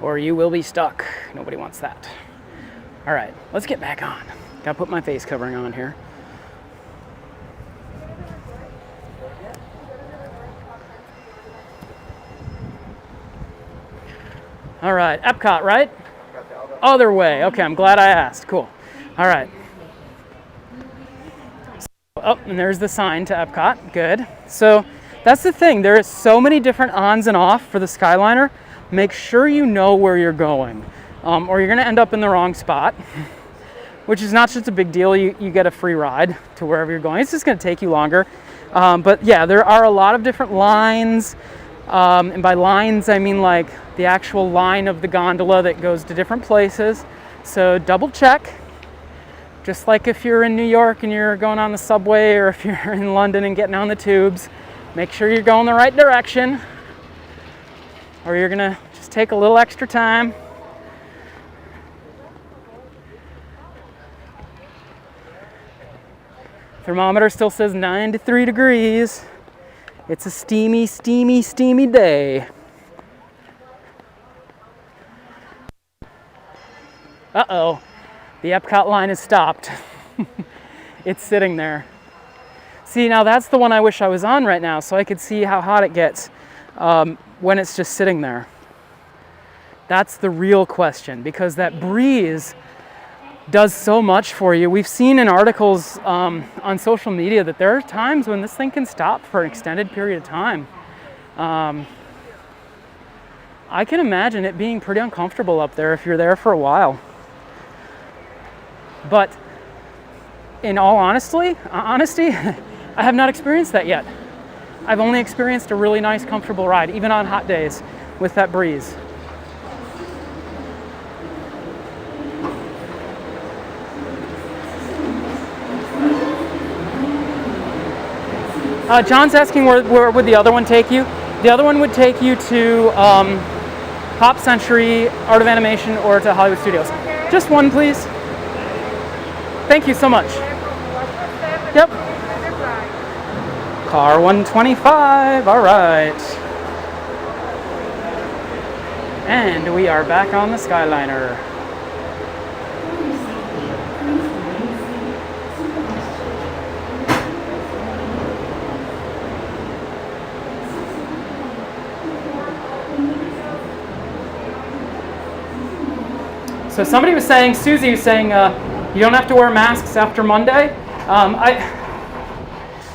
or you will be stuck. Nobody wants that. All right, let's get back on. Gotta put my face covering on here. All right, Epcot, right? Other way. Okay, I'm glad I asked. Cool. All right. Oh, and there's the sign to Epcot. Good. So that's the thing. There is so many different ons and off for the Skyliner. Make sure you know where you're going, or you're going to end up in the wrong spot, which is not just a big deal. You get a free ride to wherever you're going. It's just going to take you longer. But yeah, there are a lot of different lines. And by lines, I mean like the actual line of the gondola that goes to different places. So double check. Just like if you're in New York and you're going on the subway, or if you're in London and getting on the tubes, make sure you're going the right direction, or you're gonna just take a little extra time. Thermometer still says 93 degrees. It's a steamy, steamy, steamy day. Uh-oh, the Epcot line is stopped. It's sitting there. See, now that's the one I wish I was on right now, so I could see how hot it gets when it's just sitting there. That's the real question, because that breeze does so much for you. We've seen in articles on social media that there are times when this thing can stop for an extended period of time. I can imagine it being pretty uncomfortable up there if you're there for a while. But in all honesty, I have not experienced that yet. I've only experienced a really nice, comfortable ride, even on hot days with that breeze. John's asking where would the other one take you? The other one would take you to Pop Century, Art of Animation, or to Hollywood Studios. Just one, please. Thank you so much. Yep. Car 125, all right. And we are back on the Skyliner. So somebody was saying, Susie was saying, you don't have to wear masks after Monday.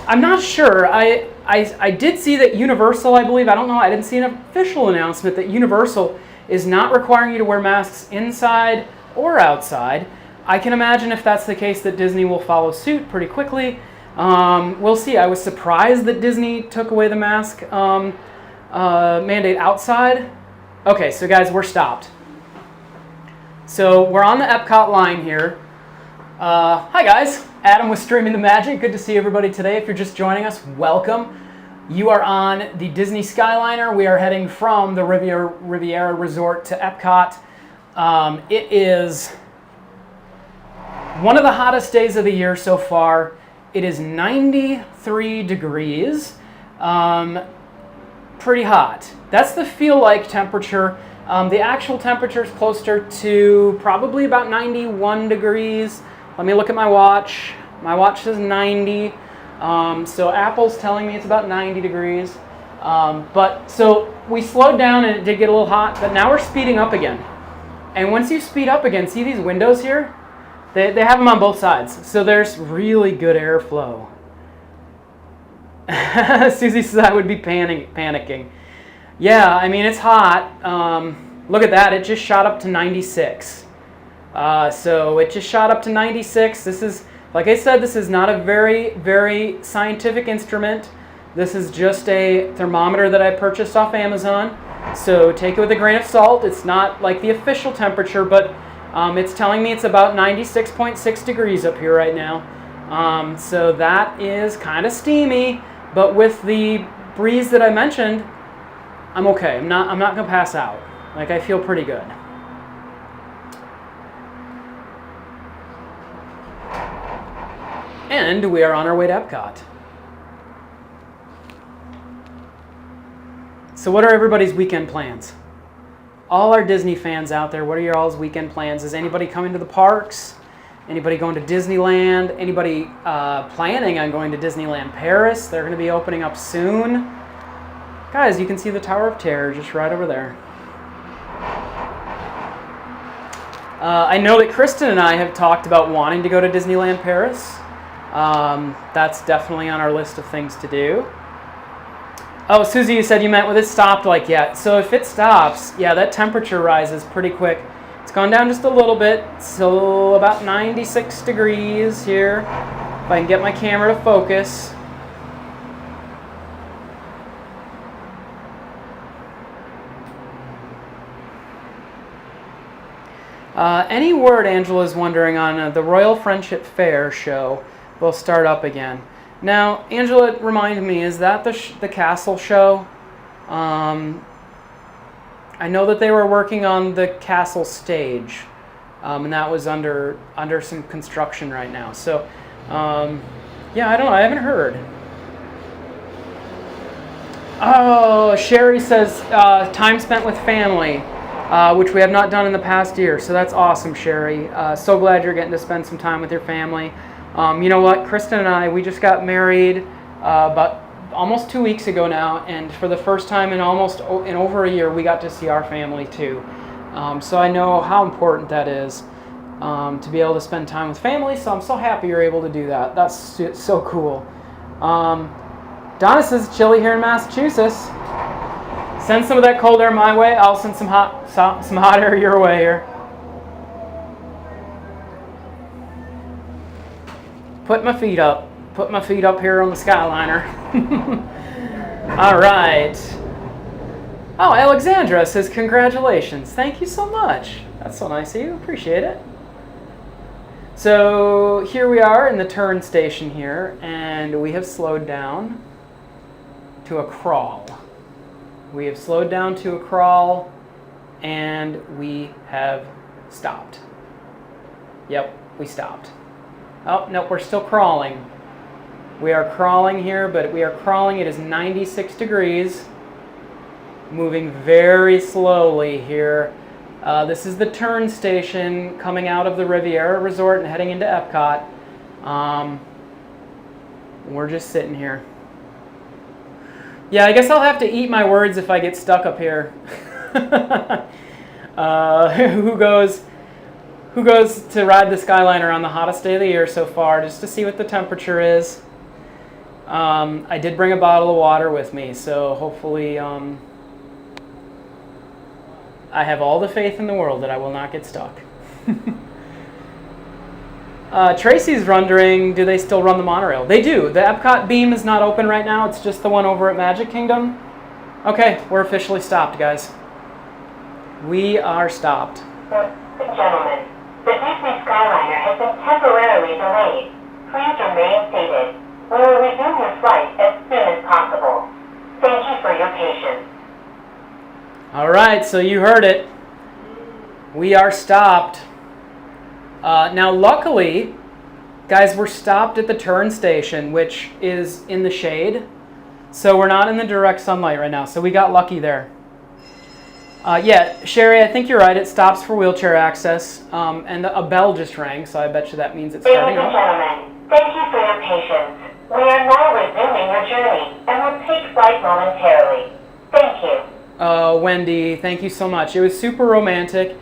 I'm not sure. I did see that Universal, I believe, I don't know, I didn't see an official announcement that Universal is not requiring you to wear masks inside or outside. I can imagine if that's the case that Disney will follow suit pretty quickly. We'll see. I was surprised that Disney took away the mask mandate outside. Okay, so guys, we're stopped. So we're on the Epcot line here. Hi guys, Adam with Streaming the Magic. Good to see everybody today. If you're just joining us, welcome. You are on the Disney Skyliner. We are heading from the Riviera Resort to Epcot. It is one of the hottest days of the year so far. It is 93 degrees. Pretty hot. That's the feel-like temperature. The actual temperature is closer to probably about 91 degrees. Let me look at my watch. My watch says 90. So Apple's telling me it's about 90 degrees. But so we slowed down and it did get a little hot, but now we're speeding up again. And once you speed up again, see these windows here? They have them on both sides. So there's really good airflow. Susie says I would be panicking. Yeah, I mean, it's hot. Look at that. It just shot up to 96. So it just shot up to 96. This is, like I said, this is not a very, very scientific instrument. This is just a thermometer that I purchased off Amazon. So take it with a grain of salt. It's not like the official temperature, but it's telling me it's about 96.6 degrees up here right now. So that is kind of steamy, but with the breeze that I mentioned, I'm okay. I'm not gonna pass out. Like, I feel pretty good. And we are on our way to Epcot. So what are everybody's weekend plans? All our Disney fans out there, what are your all's weekend plans? Is anybody coming to the parks? Anybody going to Disneyland? Anybody planning on going to Disneyland Paris? They're going to be opening up soon. Guys, you can see the Tower of Terror just right over there. I know that Kristen and I have talked about wanting to go to Disneyland Paris. That's definitely on our list of things to do. Oh, Susie, you said you meant with it stopped like yet. So if it stops, yeah, that temperature rises pretty quick. It's gone down just a little bit, so about 96 degrees here. If I can get my camera to focus. Any word, Angela's wondering, on the Royal Friendship Fair show will start up again. Now, Angela, remind me, is that the castle show? I know that they were working on the castle stage, and that was under some construction right now. So, yeah, I don't know. I haven't heard. Oh, Sherry says time spent with family, which we have not done in the past year. So that's awesome, Sherry. So glad you're getting to spend some time with your family. You know what, Kristen and I, we just got married about almost 2 weeks ago now, and for the first time in over a year, we got to see our family too. So I know how important that is to be able to spend time with family, so I'm so happy you're able to do that. That's so cool. Donna says it's chilly here in Massachusetts. Send some of that cold air my way, I'll send some hot air your way here. Put my feet up here on the Skyliner. All right. Oh, Alexandra says congratulations. Thank you so much. That's so nice of you. Appreciate it. So here we are in the turn station here, and we have slowed down to a crawl. We have slowed down to a crawl, and we have stopped. Yep, we stopped. Oh, no, we're still crawling. We are crawling here, but we are crawling. It is 96 degrees. Moving very slowly here. This is the turn station coming out of the Riviera Resort and heading into Epcot. We're just sitting here. Yeah, I guess I'll have to eat my words if I get stuck up here. Who goes to ride the Skyliner on the hottest day of the year so far, just to see what the temperature is? I did bring a bottle of water with me, so hopefully I have all the faith in the world that I will not get stuck. Tracy's wondering, do they still run the monorail? They do. The Epcot beam is not open right now. It's just the one over at Magic Kingdom. Okay, we're officially stopped, guys. We are stopped. Gentlemen, the Disney Skyliner has been temporarily delayed. Please remain seated. We will resume your flight as soon as possible. Thank you for your patience. All right, so you heard it. We are stopped. Now, luckily, guys, we're stopped at the turn station, which is in the shade. So we're not in the direct sunlight right now, so we got lucky there. Yeah, Sherry, I think you're right. It stops for wheelchair access, and a bell just rang, so I bet you that means it's starting up. Ladies and gentlemen, thank you for your patience. We are now resuming your journey, and will take flight momentarily. Thank you. Wendy, thank you so much. It was super romantic.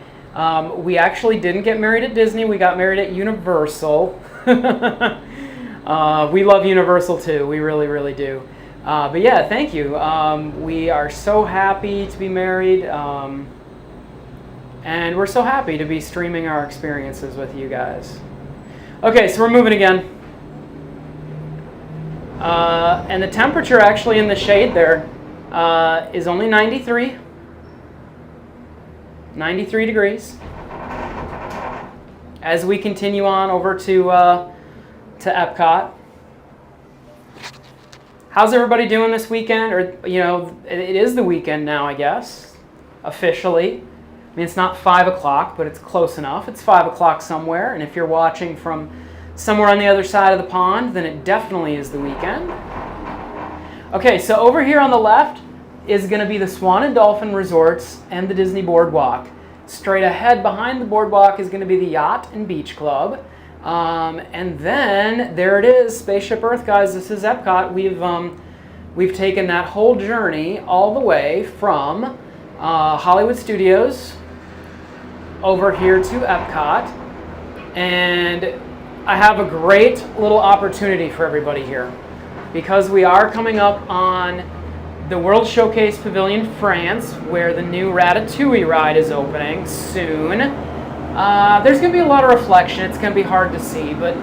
We actually didn't get married at Disney. We got married at Universal. We love Universal too. We really, really do. But yeah, thank you. We are so happy to be married, and we're so happy to be streaming our experiences with you guys. Okay, so we're moving again. And the temperature actually in the shade there is only 93. 93 degrees. As we continue on over to Epcot. How's everybody doing this weekend? Or, it is the weekend now, I guess, officially. I mean, it's not 5 o'clock, but it's close enough. It's 5 o'clock somewhere, and if you're watching from somewhere on the other side of the pond, then it definitely is the weekend. Okay, so over here on the left is going to be the Swan and Dolphin Resorts and the Disney Boardwalk. Straight ahead behind the boardwalk is going to be the Yacht and Beach Club. And then there it is, Spaceship Earth, guys. This is Epcot. We've taken that whole journey all the way from Hollywood Studios over here to Epcot, and I have a great little opportunity for everybody here because we are coming up on the World Showcase Pavilion, France, where the new Ratatouille ride is opening soon. There's going to be a lot of reflection. It's going to be hard to see, but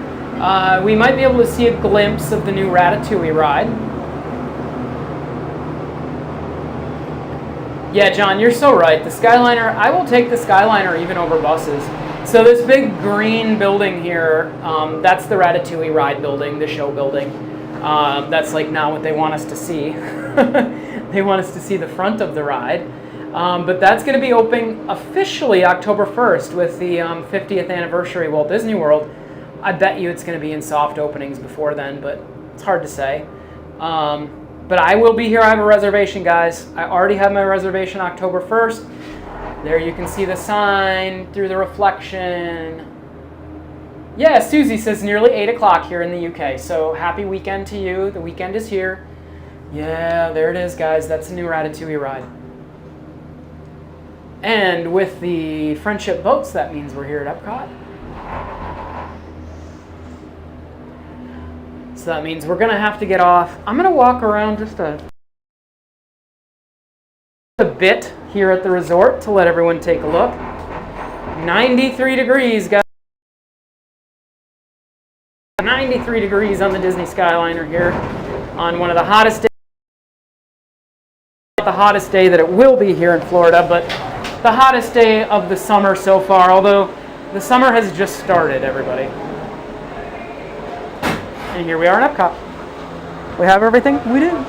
we might be able to see a glimpse of the new Ratatouille ride. Yeah, John, you're so right. The Skyliner, I will take the Skyliner even over buses. So this big green building here, that's the Ratatouille ride building, the show building. That's like not what they want us to see. They want us to see the front of the ride. But that's going to be opening officially October 1st with the 50th anniversary Walt Disney World. I bet you it's going to be in soft openings before then, but it's hard to say. But I will be here. I have a reservation, guys. I already have my reservation October 1st. There you can see the sign through the reflection. Yeah, Susie says nearly 8 o'clock here in the UK. So happy weekend to you. The weekend is here. Yeah, there it is, guys. That's the new Ratatouille ride. And with the Friendship boats, that means we're here at Epcot. So that means we're going to have to get off. I'm going to walk around just a bit here at the resort to let everyone take a look. 93 degrees, guys. 93 degrees on the Disney Skyliner here on one of the hottest days. Not the hottest day that it will be here in Florida, but the hottest day of the summer so far, although the summer has just started, everybody. And here we are in Epcot. We have everything we do.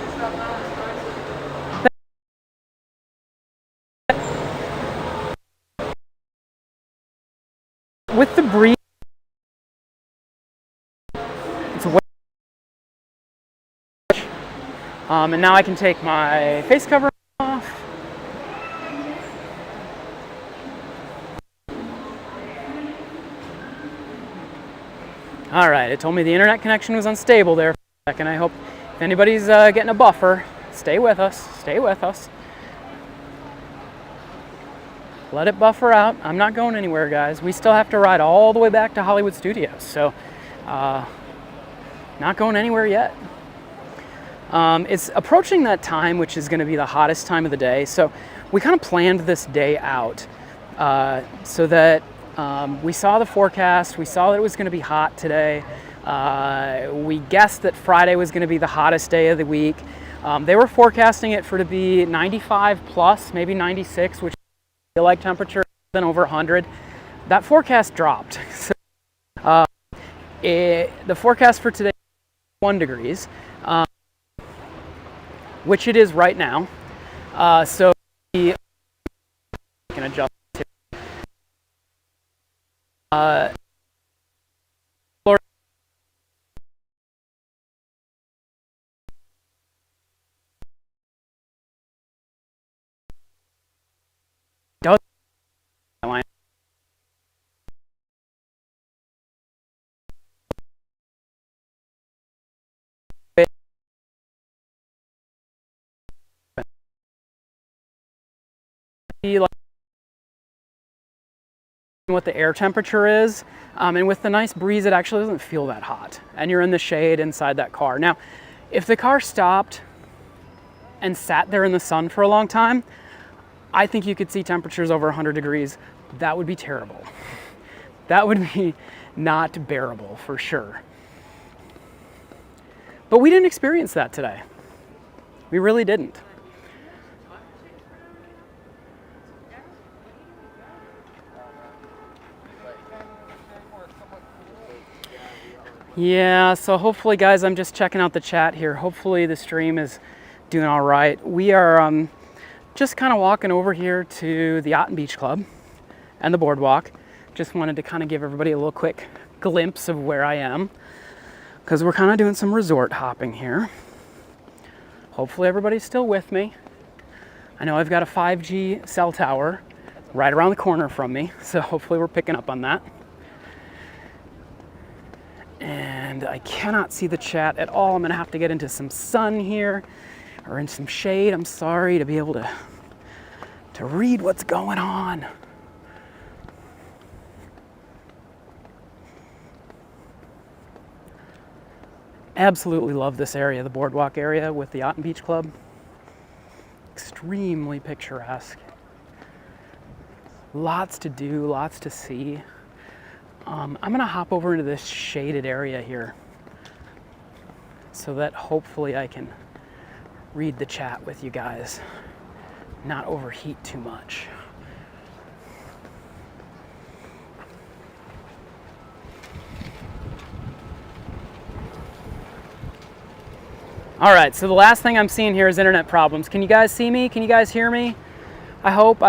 With the breeze, it's way. And now I can take my face cover off. All right, it told me the internet connection was unstable there for a second. I hope if anybody's getting a buffer, stay with us, stay with us. Let it buffer out. I'm not going anywhere, guys. We still have to ride all the way back to Hollywood Studios, so not going anywhere yet. It's approaching that time, which is going to be the hottest time of the day, so we kind of planned this day out so that we saw the forecast. We saw that it was going to be hot today. We guessed that Friday was going to be the hottest day of the week. They were forecasting it to be 95 plus, maybe 96, which feel like temperature than over 100. That forecast dropped. So, the forecast for today is 1 degrees, which it is right now. So we can adjust. What the air temperature is, and with the nice breeze it actually doesn't feel that hot, and you're in the shade inside that car. Now if the car stopped and sat there in the sun for a long time, I think you could see temperatures over 100 degrees. That would be terrible. That would be not bearable for sure. But we didn't experience that today. We really didn't. Yeah, so hopefully, guys, I'm just checking out the chat here. Hopefully the stream is doing all right. We are just kind of walking over here to the Yacht and Beach Club and the boardwalk. Just wanted to kind of give everybody a little quick glimpse of where I am, because we're kind of doing some resort hopping here. Hopefully everybody's still with me. I know I've got a 5G cell tower right around the corner from me, so hopefully we're picking up on that. And I cannot see the chat at all. I'm gonna have to get into some sun here, or in some shade, I'm sorry, to be able to read what's going on. Absolutely love this area, the boardwalk area with the Yacht and Beach Club. Extremely picturesque. Lots to do, lots to see. I'm gonna hop over into this shaded area here so that hopefully I can read the chat with you guys, not overheat too much. All right, so the last thing I'm seeing here is internet problems. Can you guys see me? Can you guys hear me? I hope.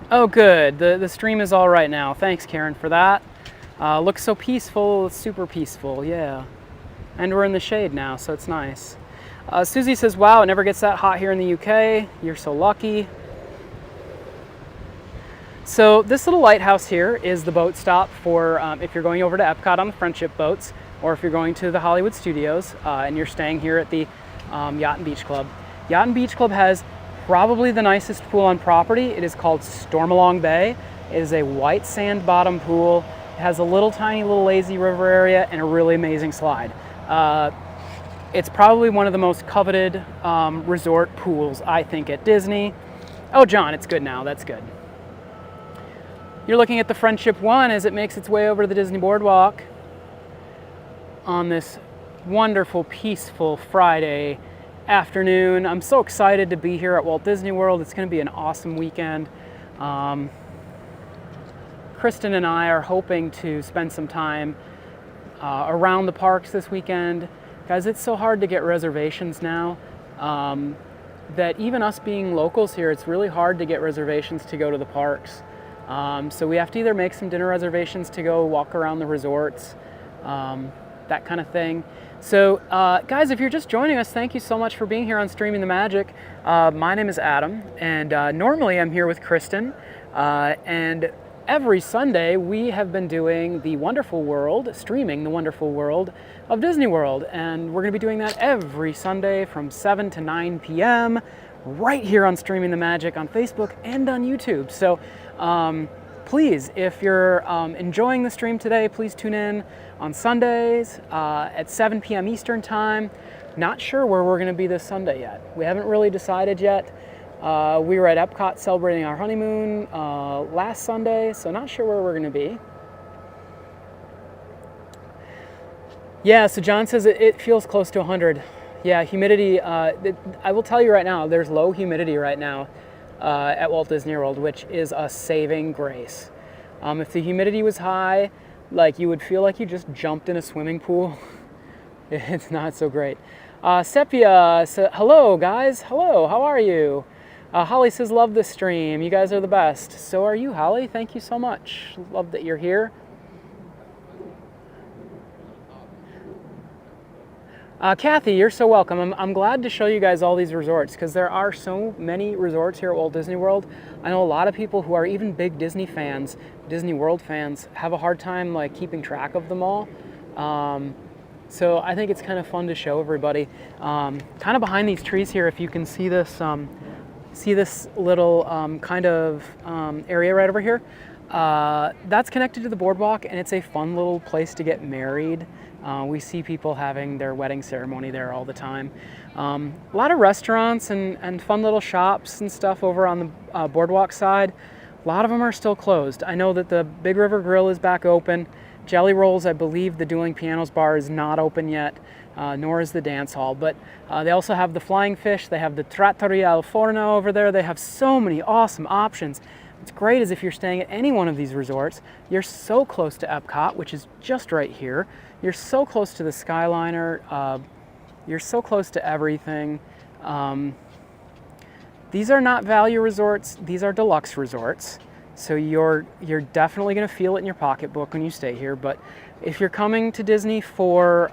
Oh, good. The stream is all right now. Thanks, Karen, for that. Looks so peaceful. It's super peaceful, yeah. And we're in the shade now, so it's nice. Susie says, wow, it never gets that hot here in the UK. You're so lucky. So this little lighthouse here is the boat stop for if you're going over to Epcot on the Friendship boats, or if you're going to the Hollywood Studios and you're staying here at the Yacht and Beach Club. Yacht and Beach Club has probably the nicest pool on property. It is called Stormalong Bay. It is a white sand bottom pool. It has a little tiny little lazy river area and a really amazing slide. It's probably one of the most coveted resort pools, I think, at Disney. Oh, John, it's good now. That's good. You're looking at the Friendship One as it makes its way over to the Disney Boardwalk on this wonderful, peaceful Friday afternoon. I'm so excited to be here at Walt Disney World. It's going to be an awesome weekend. Kristen and I are hoping to spend some time around the parks this weekend. Guys, it's so hard to get reservations now that even us being locals here, it's really hard to get reservations to go to the parks. So we have to either make some dinner reservations to go walk around the resorts, that kind of thing. So guys, if you're just joining us, thank you so much for being here on Streaming the Magic. My name is Adam, and normally I'm here with Kristen, and every Sunday we have been doing the wonderful world, streaming the wonderful world of Disney World, and we're going to be doing that every Sunday from 7 to 9 p.m. right here on Streaming the Magic on Facebook and on YouTube. So please, if you're enjoying the stream today, please tune in on Sundays at 7 p.m. Eastern Time. Not sure where we're going to be this Sunday yet. We haven't really decided yet. We were at Epcot celebrating our honeymoon last Sunday, so not sure where we're going to be. Yeah, so John says it feels close to 100. Yeah, humidity, I will tell you right now, there's low humidity right now at Walt Disney World, which is a saving grace. If the humidity was high, like you would feel like you just jumped in a swimming pool. It's not so great. Sepia, hello guys, hello, how are you? Holly says, love this stream, you guys are the best. So are you, Holly, thank you so much. Love that you're here. Kathy, you're so welcome. I'm glad to show you guys all these resorts because there are so many resorts here at Walt Disney World. I know a lot of people who are even big Disney fans, Disney World fans, have a hard time like keeping track of them all. So I think it's kind of fun to show everybody. Kind of behind these trees here, if you can see this little kind of area right over here. That's connected to the boardwalk, and it's a fun little place to get married. We see people having their wedding ceremony there all the time. A lot of restaurants and fun little shops and stuff over on the boardwalk side. A lot of them are still closed. I know that the Big River Grill is back open. Jelly Rolls, I believe the Dueling Pianos bar is not open yet, nor is the dance hall. But they also have the Flying Fish. They have the Trattoria al Forno over there. They have so many awesome options. What's great is if you're staying at any one of these resorts, you're so close to Epcot, which is just right here. You're so close to the Skyliner. You're so close to everything. These are not value resorts. These are deluxe resorts. So you're definitely going to feel it in your pocketbook when you stay here. But if you're coming to Disney for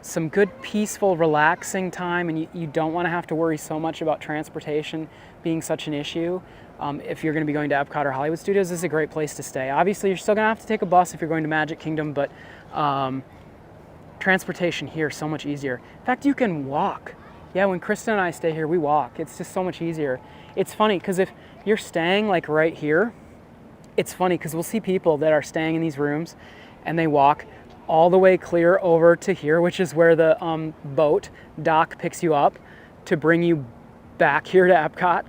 some good, peaceful, relaxing time, and you don't want to have to worry so much about transportation being such an issue, if you're going to be going to Epcot or Hollywood Studios, this is a great place to stay. Obviously, you're still going to have to take a bus if you're going to Magic Kingdom, but transportation here is so much easier. In fact, you can walk. Yeah, when Kristen and I stay here, we walk. It's just so much easier. It's funny because if you're staying like right here, it's funny because we'll see people that are staying in these rooms and they walk all the way clear over to here, which is where the boat dock picks you up to bring you back here to Epcot,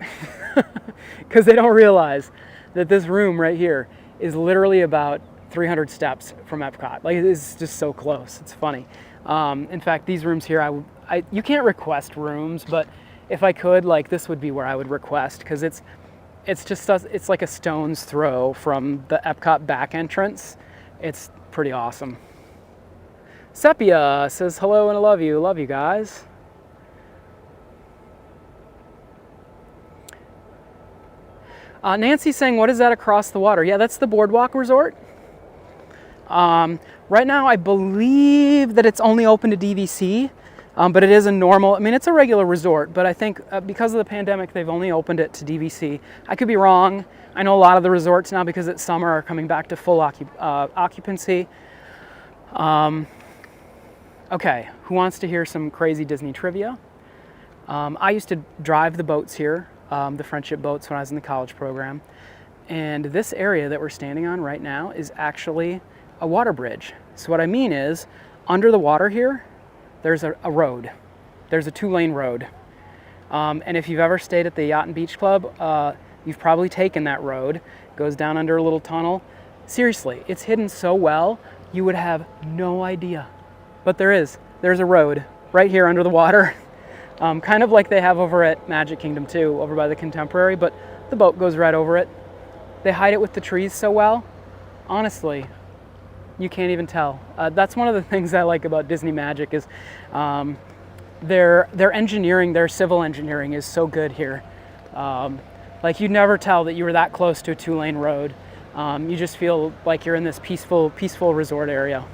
because they don't realize that this room right here is literally about 300 steps from Epcot. Like, it's just so close. It's funny. In fact, these rooms here, you can't request rooms, but if I could, like, this would be where I would request, because it's like a stone's throw from the Epcot back entrance. It's pretty awesome. Sepia says hello and I love you. Love you guys. Nancy's saying, what is that across the water? Yeah, that's the Boardwalk Resort. Right now, I believe that it's only open to DVC, but it is a normal, I mean, it's a regular resort, but I think because of the pandemic, they've only opened it to DVC. I could be wrong. I know a lot of the resorts now, because it's summer, are coming back to full occupancy. Okay, who wants to hear some crazy Disney trivia? I used to drive the boats here, the friendship boats, when I was in the college program. And this area that we're standing on right now is actually a water bridge. So what I mean is, under the water here, there's a road. There's a 2-lane road. And if you've ever stayed at the Yacht and Beach Club, you've probably taken that road. It goes down under a little tunnel. Seriously, it's hidden so well, you would have no idea. But there's a road right here under the water. Kind of like they have over at Magic Kingdom too, over by the Contemporary, but the boat goes right over it. They hide it with the trees so well. Honestly, you can't even tell. That's one of the things I like about Disney Magic is their engineering, their civil engineering is so good here. Like, you'd never tell that you were that close to a 2-lane road. You just feel like you're in this peaceful resort area.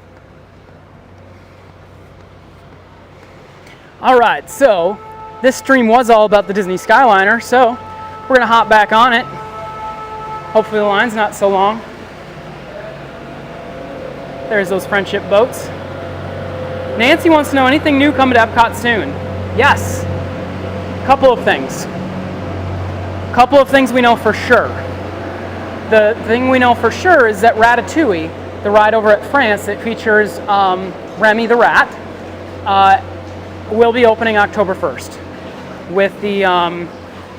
All right, so this stream was all about the Disney Skyliner, so we're gonna hop back on it. Hopefully the line's not so long. There's those friendship boats. Nancy wants to know, anything new coming to Epcot soon? Yes, couple of things. Couple of things we know for sure. The thing we know for sure is that Ratatouille, the ride over at France that features Remy the rat, will be opening October 1st with the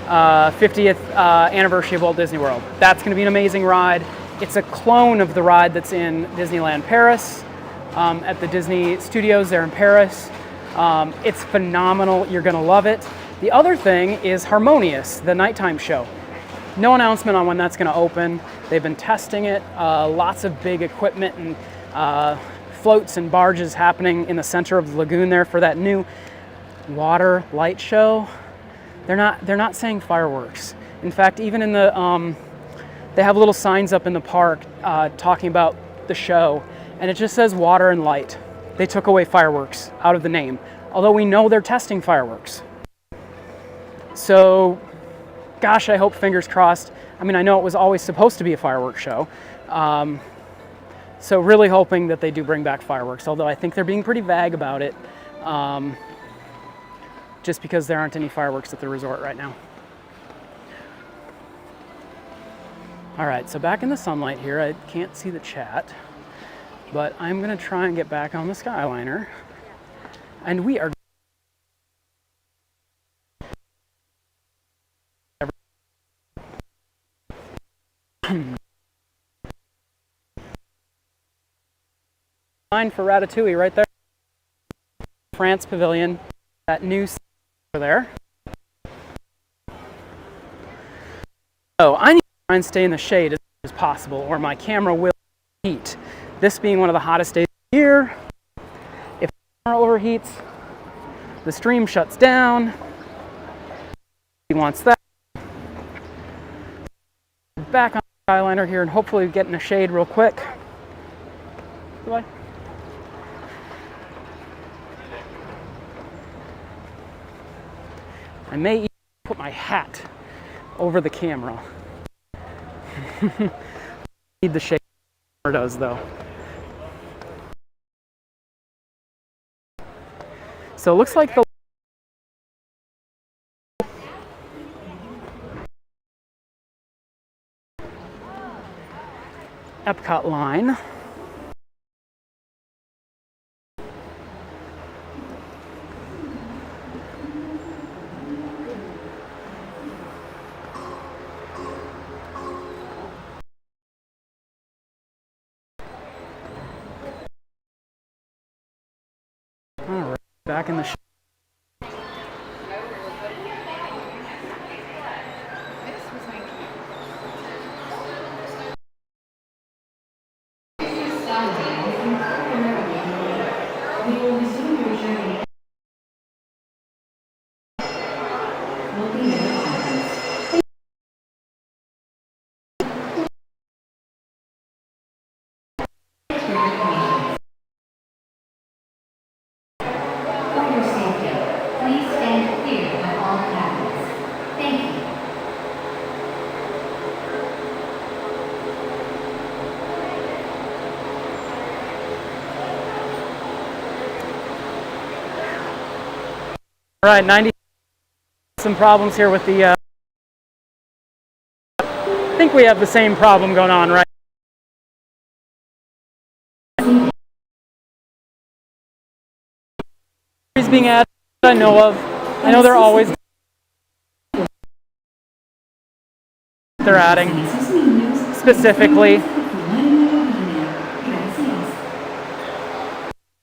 50th anniversary of Walt Disney World. That's going to be an amazing ride. It's a clone of the ride that's in Disneyland Paris, at the Disney Studios there in Paris. It's phenomenal. You're going to love it. The other thing is Harmonious, the nighttime show. No announcement on when that's going to open. They've been testing it. Lots of big equipment and floats and barges happening in the center of the lagoon there for that new water light show. They're not saying fireworks. In fact, even in the they have little signs up in the park talking about the show, and it just says water and light. They took away fireworks out of the name, although we know they're testing fireworks. So, gosh, I hope, fingers crossed. I mean, I know it was always supposed to be a fireworks show. So really hoping that they do bring back fireworks, although I think they're being pretty vague about it, just because there aren't any fireworks at the resort right now. All right, so back in the sunlight here, I can't see the chat, but I'm gonna try and get back on the Skyliner, and we are line for Ratatouille right there. France Pavilion, that new over there. So I need to try and stay in the shade as much as possible, or my camera will overheat. This being one of the hottest days of the year, if the camera overheats, the stream shuts down. He wants that. Back on the Skyliner here and hopefully get in the shade real quick. Goodbye. I may even put my hat over the camera. Need the shade. It does though. So it looks like the Epcot line. All right, back in the All right, 90. Some problems here with the. I think we have the same problem going on, right? Is being added. I know of. I know they're always. They're adding specifically.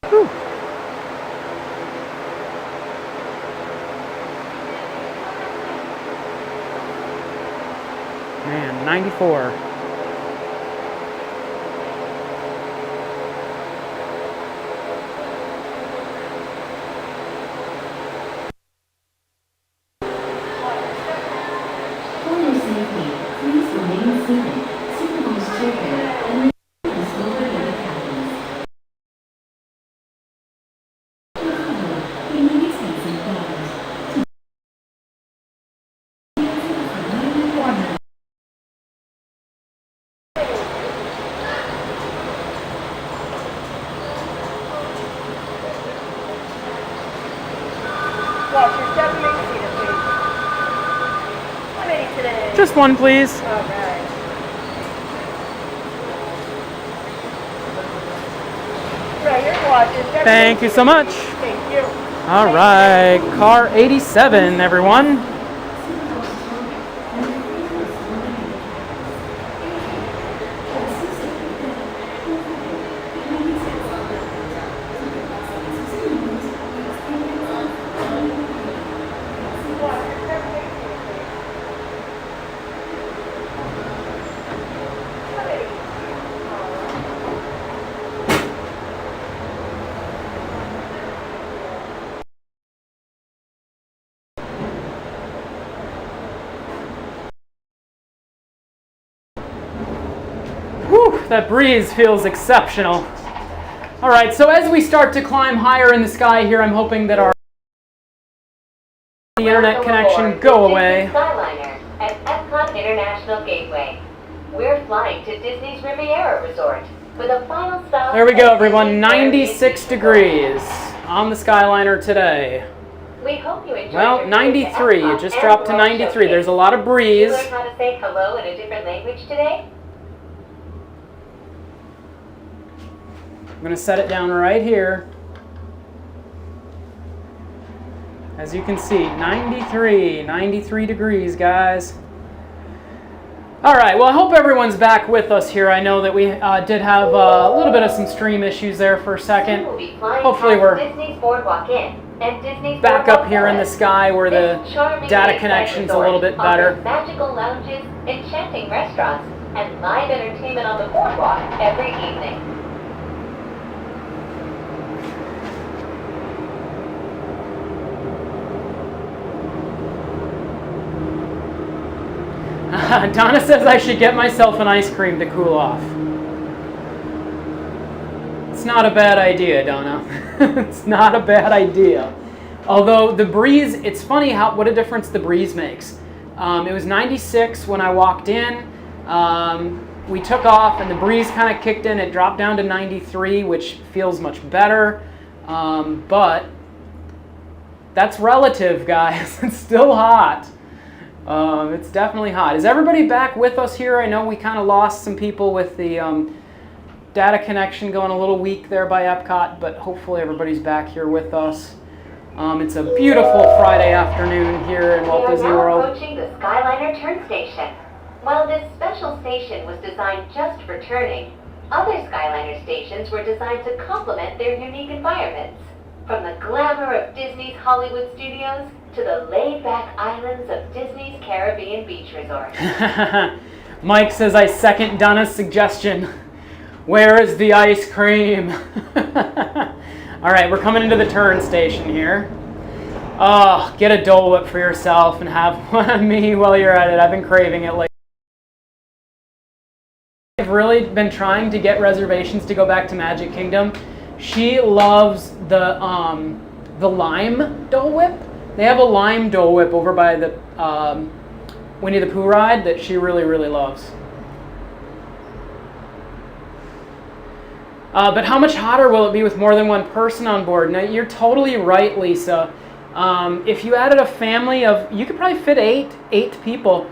Whew. Man, 94. For your safety, please remain seated. Supervised children and leaders will be in the cabins. We may take some photos. Watch your step, make seated, please. How many today? Just one, please. All right. Right, your watch is step. Thank you so much. Thank you. All right, car 87, everyone. Whew, that breeze feels exceptional. All right, so as we start to climb higher in the sky here, I'm hoping that our internet connection go away. Skyliner at Epcot International Gateway. We're flying to Disney's Riviera Resort for the final stop. There we go, everyone. 96 degrees on the Skyliner today. We hope you enjoyed Well, your 93. visit to It just Epcot dropped to and World 93. There's a Showcase. lot of breeze. Did you learn how to say hello in a different language today? I'm going to set it down right here. As you can see, 93 degrees, guys. All right, well, I hope everyone's back with us here. I know that we did have a little bit of some stream issues there for a second. We will be flying Hopefully past we're Disney's Boardwalk Inn and Disney's back up Boardwalk here in the Village. sky where the This charming data lakeside connection's a resort little bit offers better. magical lounges, enchanting restaurants, and live entertainment on the boardwalk every evening. Donna says I should get myself an ice cream to cool off. It's not a bad idea, Donna. It's not a bad idea. Although the breeze, it's funny what a difference the breeze makes. It was 96 when I walked in. We took off and the breeze kind of kicked in. It dropped down to 93, which feels much better. But that's relative, guys. It's still hot. It's definitely hot. Is everybody back with us here? I know we kind of lost some people with the data connection going a little weak there by Epcot, but hopefully everybody's back here with us. It's a beautiful Friday afternoon here in Walt Disney We are now World. approaching the Skyliner turn station. While this special station was designed just for turning, other Skyliner stations were designed to complement their unique environments. From the glamour of Disney's Hollywood studios to the laid-back islands of Disney's Caribbean Beach Resort. Mike says, I second Donna's suggestion. Where is the ice cream? All right, we're coming into the turn station here. Oh, get a Dole Whip for yourself and have one on me while you're at it. I've been craving it lately. I've really been trying to get reservations to go back to Magic Kingdom. She loves the lime Dole Whip. They have a lime Dole Whip over by the Winnie the Pooh ride that she really, really loves. But how much hotter will it be with more than one person on board? Now, you're totally right, Lisa. If you added a family of, you could probably fit eight people.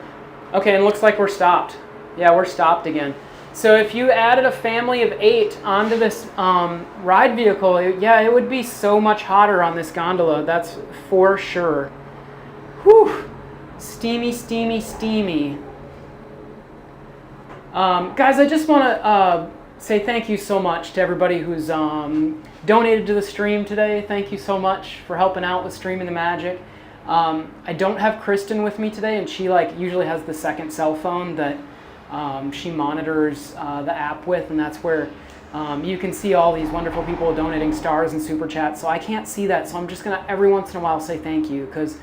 Okay, and it looks like we're stopped. Yeah, we're stopped again. So if you added a family of 8 onto this ride vehicle, it would be so much hotter on this gondola. That's for sure. Whew. Steamy, steamy, steamy. Guys, I just want to say thank you so much to everybody who's donated to the stream today. Thank you so much for helping out with streaming the magic. I don't have Kristen with me today, and she usually has the second cell phone that she monitors the app with, and that's where you can see all these wonderful people donating stars and super chats. So I can't see that, so I'm just gonna every once in a while say thank you, because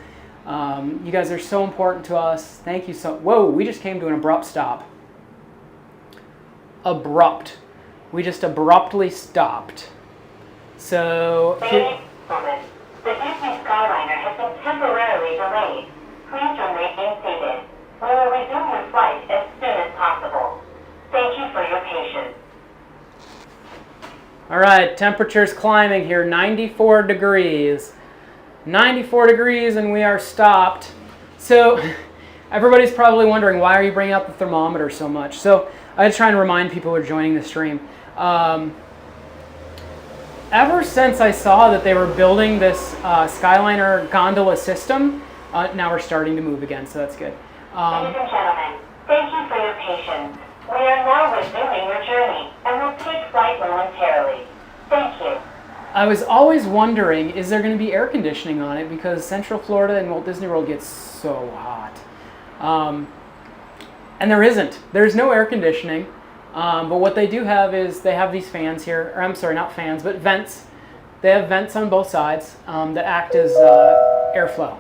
you guys are so important to us. Thank you so. Whoa, we just came to an abrupt stop. Abrupt. We just abruptly stopped. So. Ladies and gentlemen, the Disney Skyliner has been temporarily delayed. Please remain seated. We will resume your flight as soon as possible. Thank you for your patience. All right, temperature's climbing here, 94 degrees. 94 degrees and we are stopped. So everybody's probably wondering, why are you bringing up the thermometer so much? So I was trying to remind people who are joining the stream. Ever since I saw that they were building this Skyliner gondola system, now we're starting to move again, so that's good. Ladies and gentlemen, thank you for your patience. We are now resuming your journey and will take flight momentarily. Thank you. I was always wondering, is there going to be air conditioning on it? Because Central Florida and Walt Disney World gets so hot. And there isn't. There's no air conditioning. But what they do have is they have these fans here. Or I'm sorry, not fans, but vents. They have vents on both sides that act as airflow.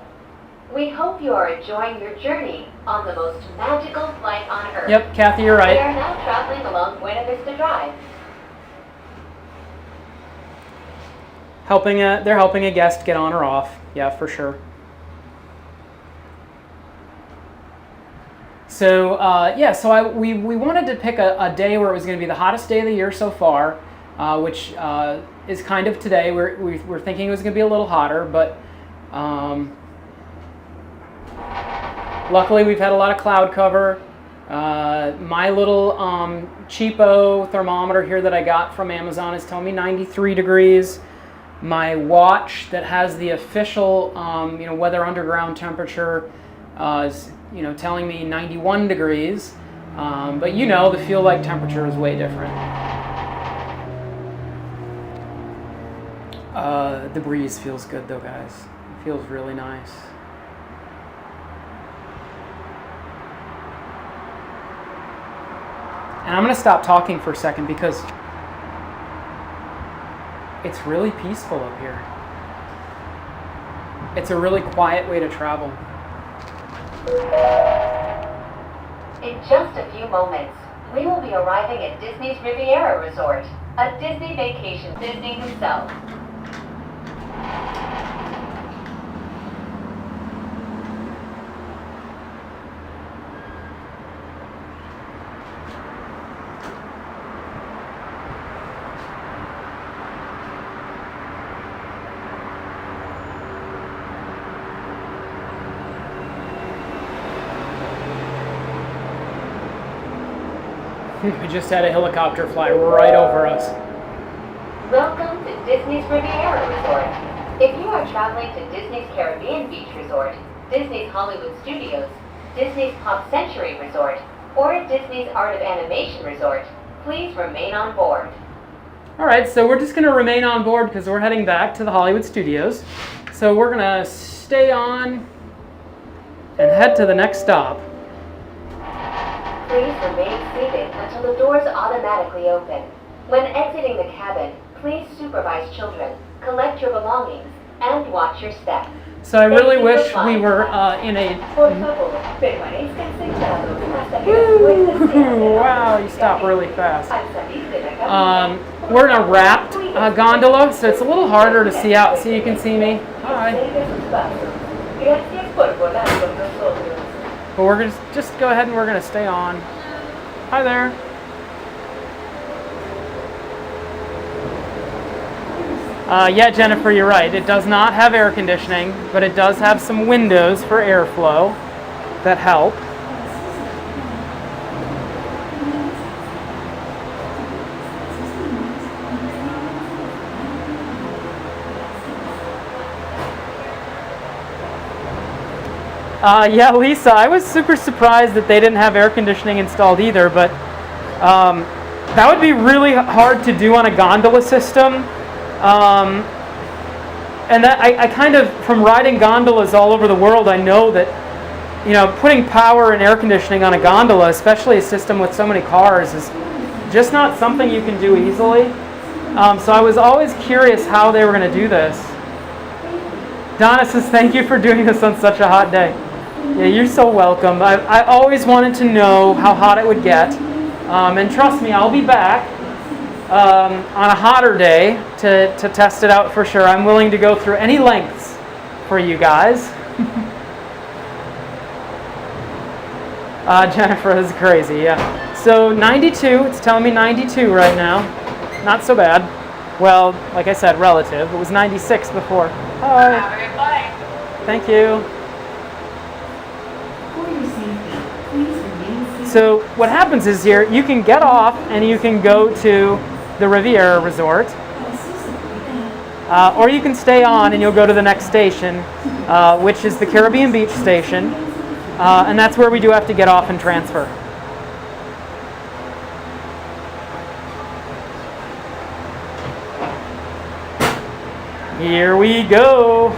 We hope you are enjoying your journey on the most magical flight on Earth. Yep, Kathy, you're We right. are now traveling along Buena Vista Drive. They're helping a guest get on or off. Yeah, for sure. So we wanted to pick a day where it was going to be the hottest day of the year so far, which is kind of today. We're thinking it was going to be a little hotter, but luckily we've had a lot of cloud cover. My little cheapo thermometer here that I got from Amazon is telling me 93 degrees. My watch that has the official Weather Underground temperature is telling me 91 degrees. But the feel like temperature is way different. The breeze feels good though, guys. It feels really nice. And I'm going to stop talking for a second because it's really peaceful up here. It's a really quiet way to travel. In just a few moments, we will be arriving at Disney's Riviera Resort, a Disney vacation. Disney himself. We just had a helicopter fly right over us. Welcome to Disney's Riviera Resort. If you are traveling to Disney's Caribbean Beach Resort, Disney's Hollywood Studios, Disney's Pop Century Resort, or Disney's Art of Animation Resort, please remain on board. All right, so we're just going to remain on board because we're heading back to the Hollywood Studios. So we're going to stay on and head to the next stop. Please remain seated until the doors automatically open. When exiting the cabin, please supervise children, collect your belongings, and watch your step. So I really wish we were in a... Por favor, permanezcan sentados hasta que Woo! Wow, you stop really fast. We're in a wrapped gondola, so it's a little harder to see out. So you can see me. Hi. Gracias por volar con nosotros. But we're going to just go ahead and we're going to stay on. Hi there. Yeah, Jennifer, you're right. It does not have air conditioning, but it does have some windows for airflow that help. Yeah, Lisa, I was super surprised that they didn't have air conditioning installed either, but that would be really hard to do on a gondola system. And that I kind of, from riding gondolas all over the world, I know that, you know, putting power and air conditioning on a gondola, especially a system with so many cars, is just not something you can do easily. So I was always curious how they were going to do this. Donna says, thank you for doing this on such a hot day. Yeah, you're so welcome. I always wanted to know how hot it would get. And trust me, I'll be back on a hotter day to test it out for sure. I'm willing to go through any lengths for you guys. Jennifer is crazy, yeah. So 92, it's telling me 92 right now. Not so bad. Well, like I said, relative. It was 96 before. Hi. Have a good flight. Thank you. For your safety, please remain seated. So what happens is here, you can get off and you can go to the Riviera Resort, or you can stay on and you'll go to the next station, which is the Caribbean Beach station, and that's where we do have to get off and transfer. Here we go.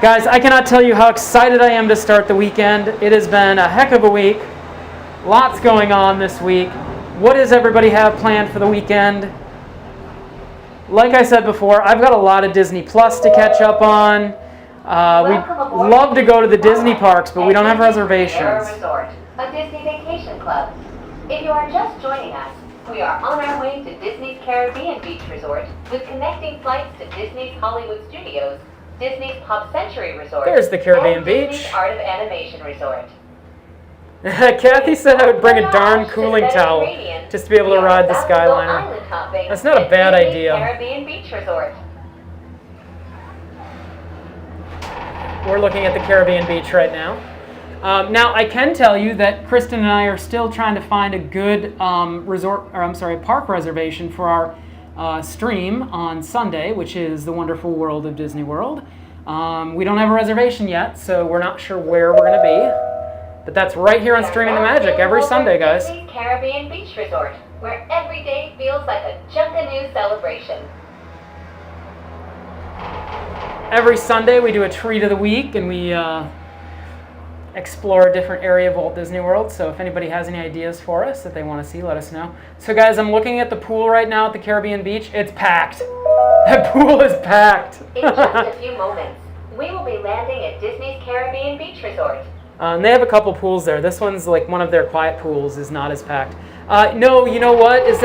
Guys, I cannot tell you how excited I am to start the weekend. It has been a heck of a week. Lots going on this week. What does everybody have planned for the weekend? Like I said before, I've got a lot of Disney Plus to catch up on. We'd love to go to the Disney parks, but we don't have reservations. Resort, a Disney vacation club. If you are just joining us, we are on our way to Disney's Caribbean Beach Resort with connecting flights to Disney's Hollywood Studios, Disney's Pop Century Resort, There's the Caribbean and Beach. Disney's Art of Animation Resort. Kathy said I would bring a darn cooling towel just to be able to ride the Skyliner. That's not a bad idea. Caribbean Beach Resort. We're looking at the Caribbean Beach right now. Now I can tell you that Kristen and I are still trying to find a good park reservation for our stream on Sunday, which is the Wonderful World of Disney World. We don't have a reservation yet, so we're not sure where we're going to be. But that's right here on Streaming the Magic every Sunday, guys. Disney's Caribbean Beach Resort, where every day feels like a Junkanoo celebration. every Sunday we do a treat of the week, and we explore a different area of Walt Disney World. So if anybody has any ideas for us that they want to see, let us know. So guys, I'm looking at the pool right now at the Caribbean Beach. It's packed. That pool is packed. In just a few moments, we will be landing at Disney's Caribbean Beach Resort. And they have a couple pools there. This one's like one of their quiet pools is not as packed. No, you know what? Who is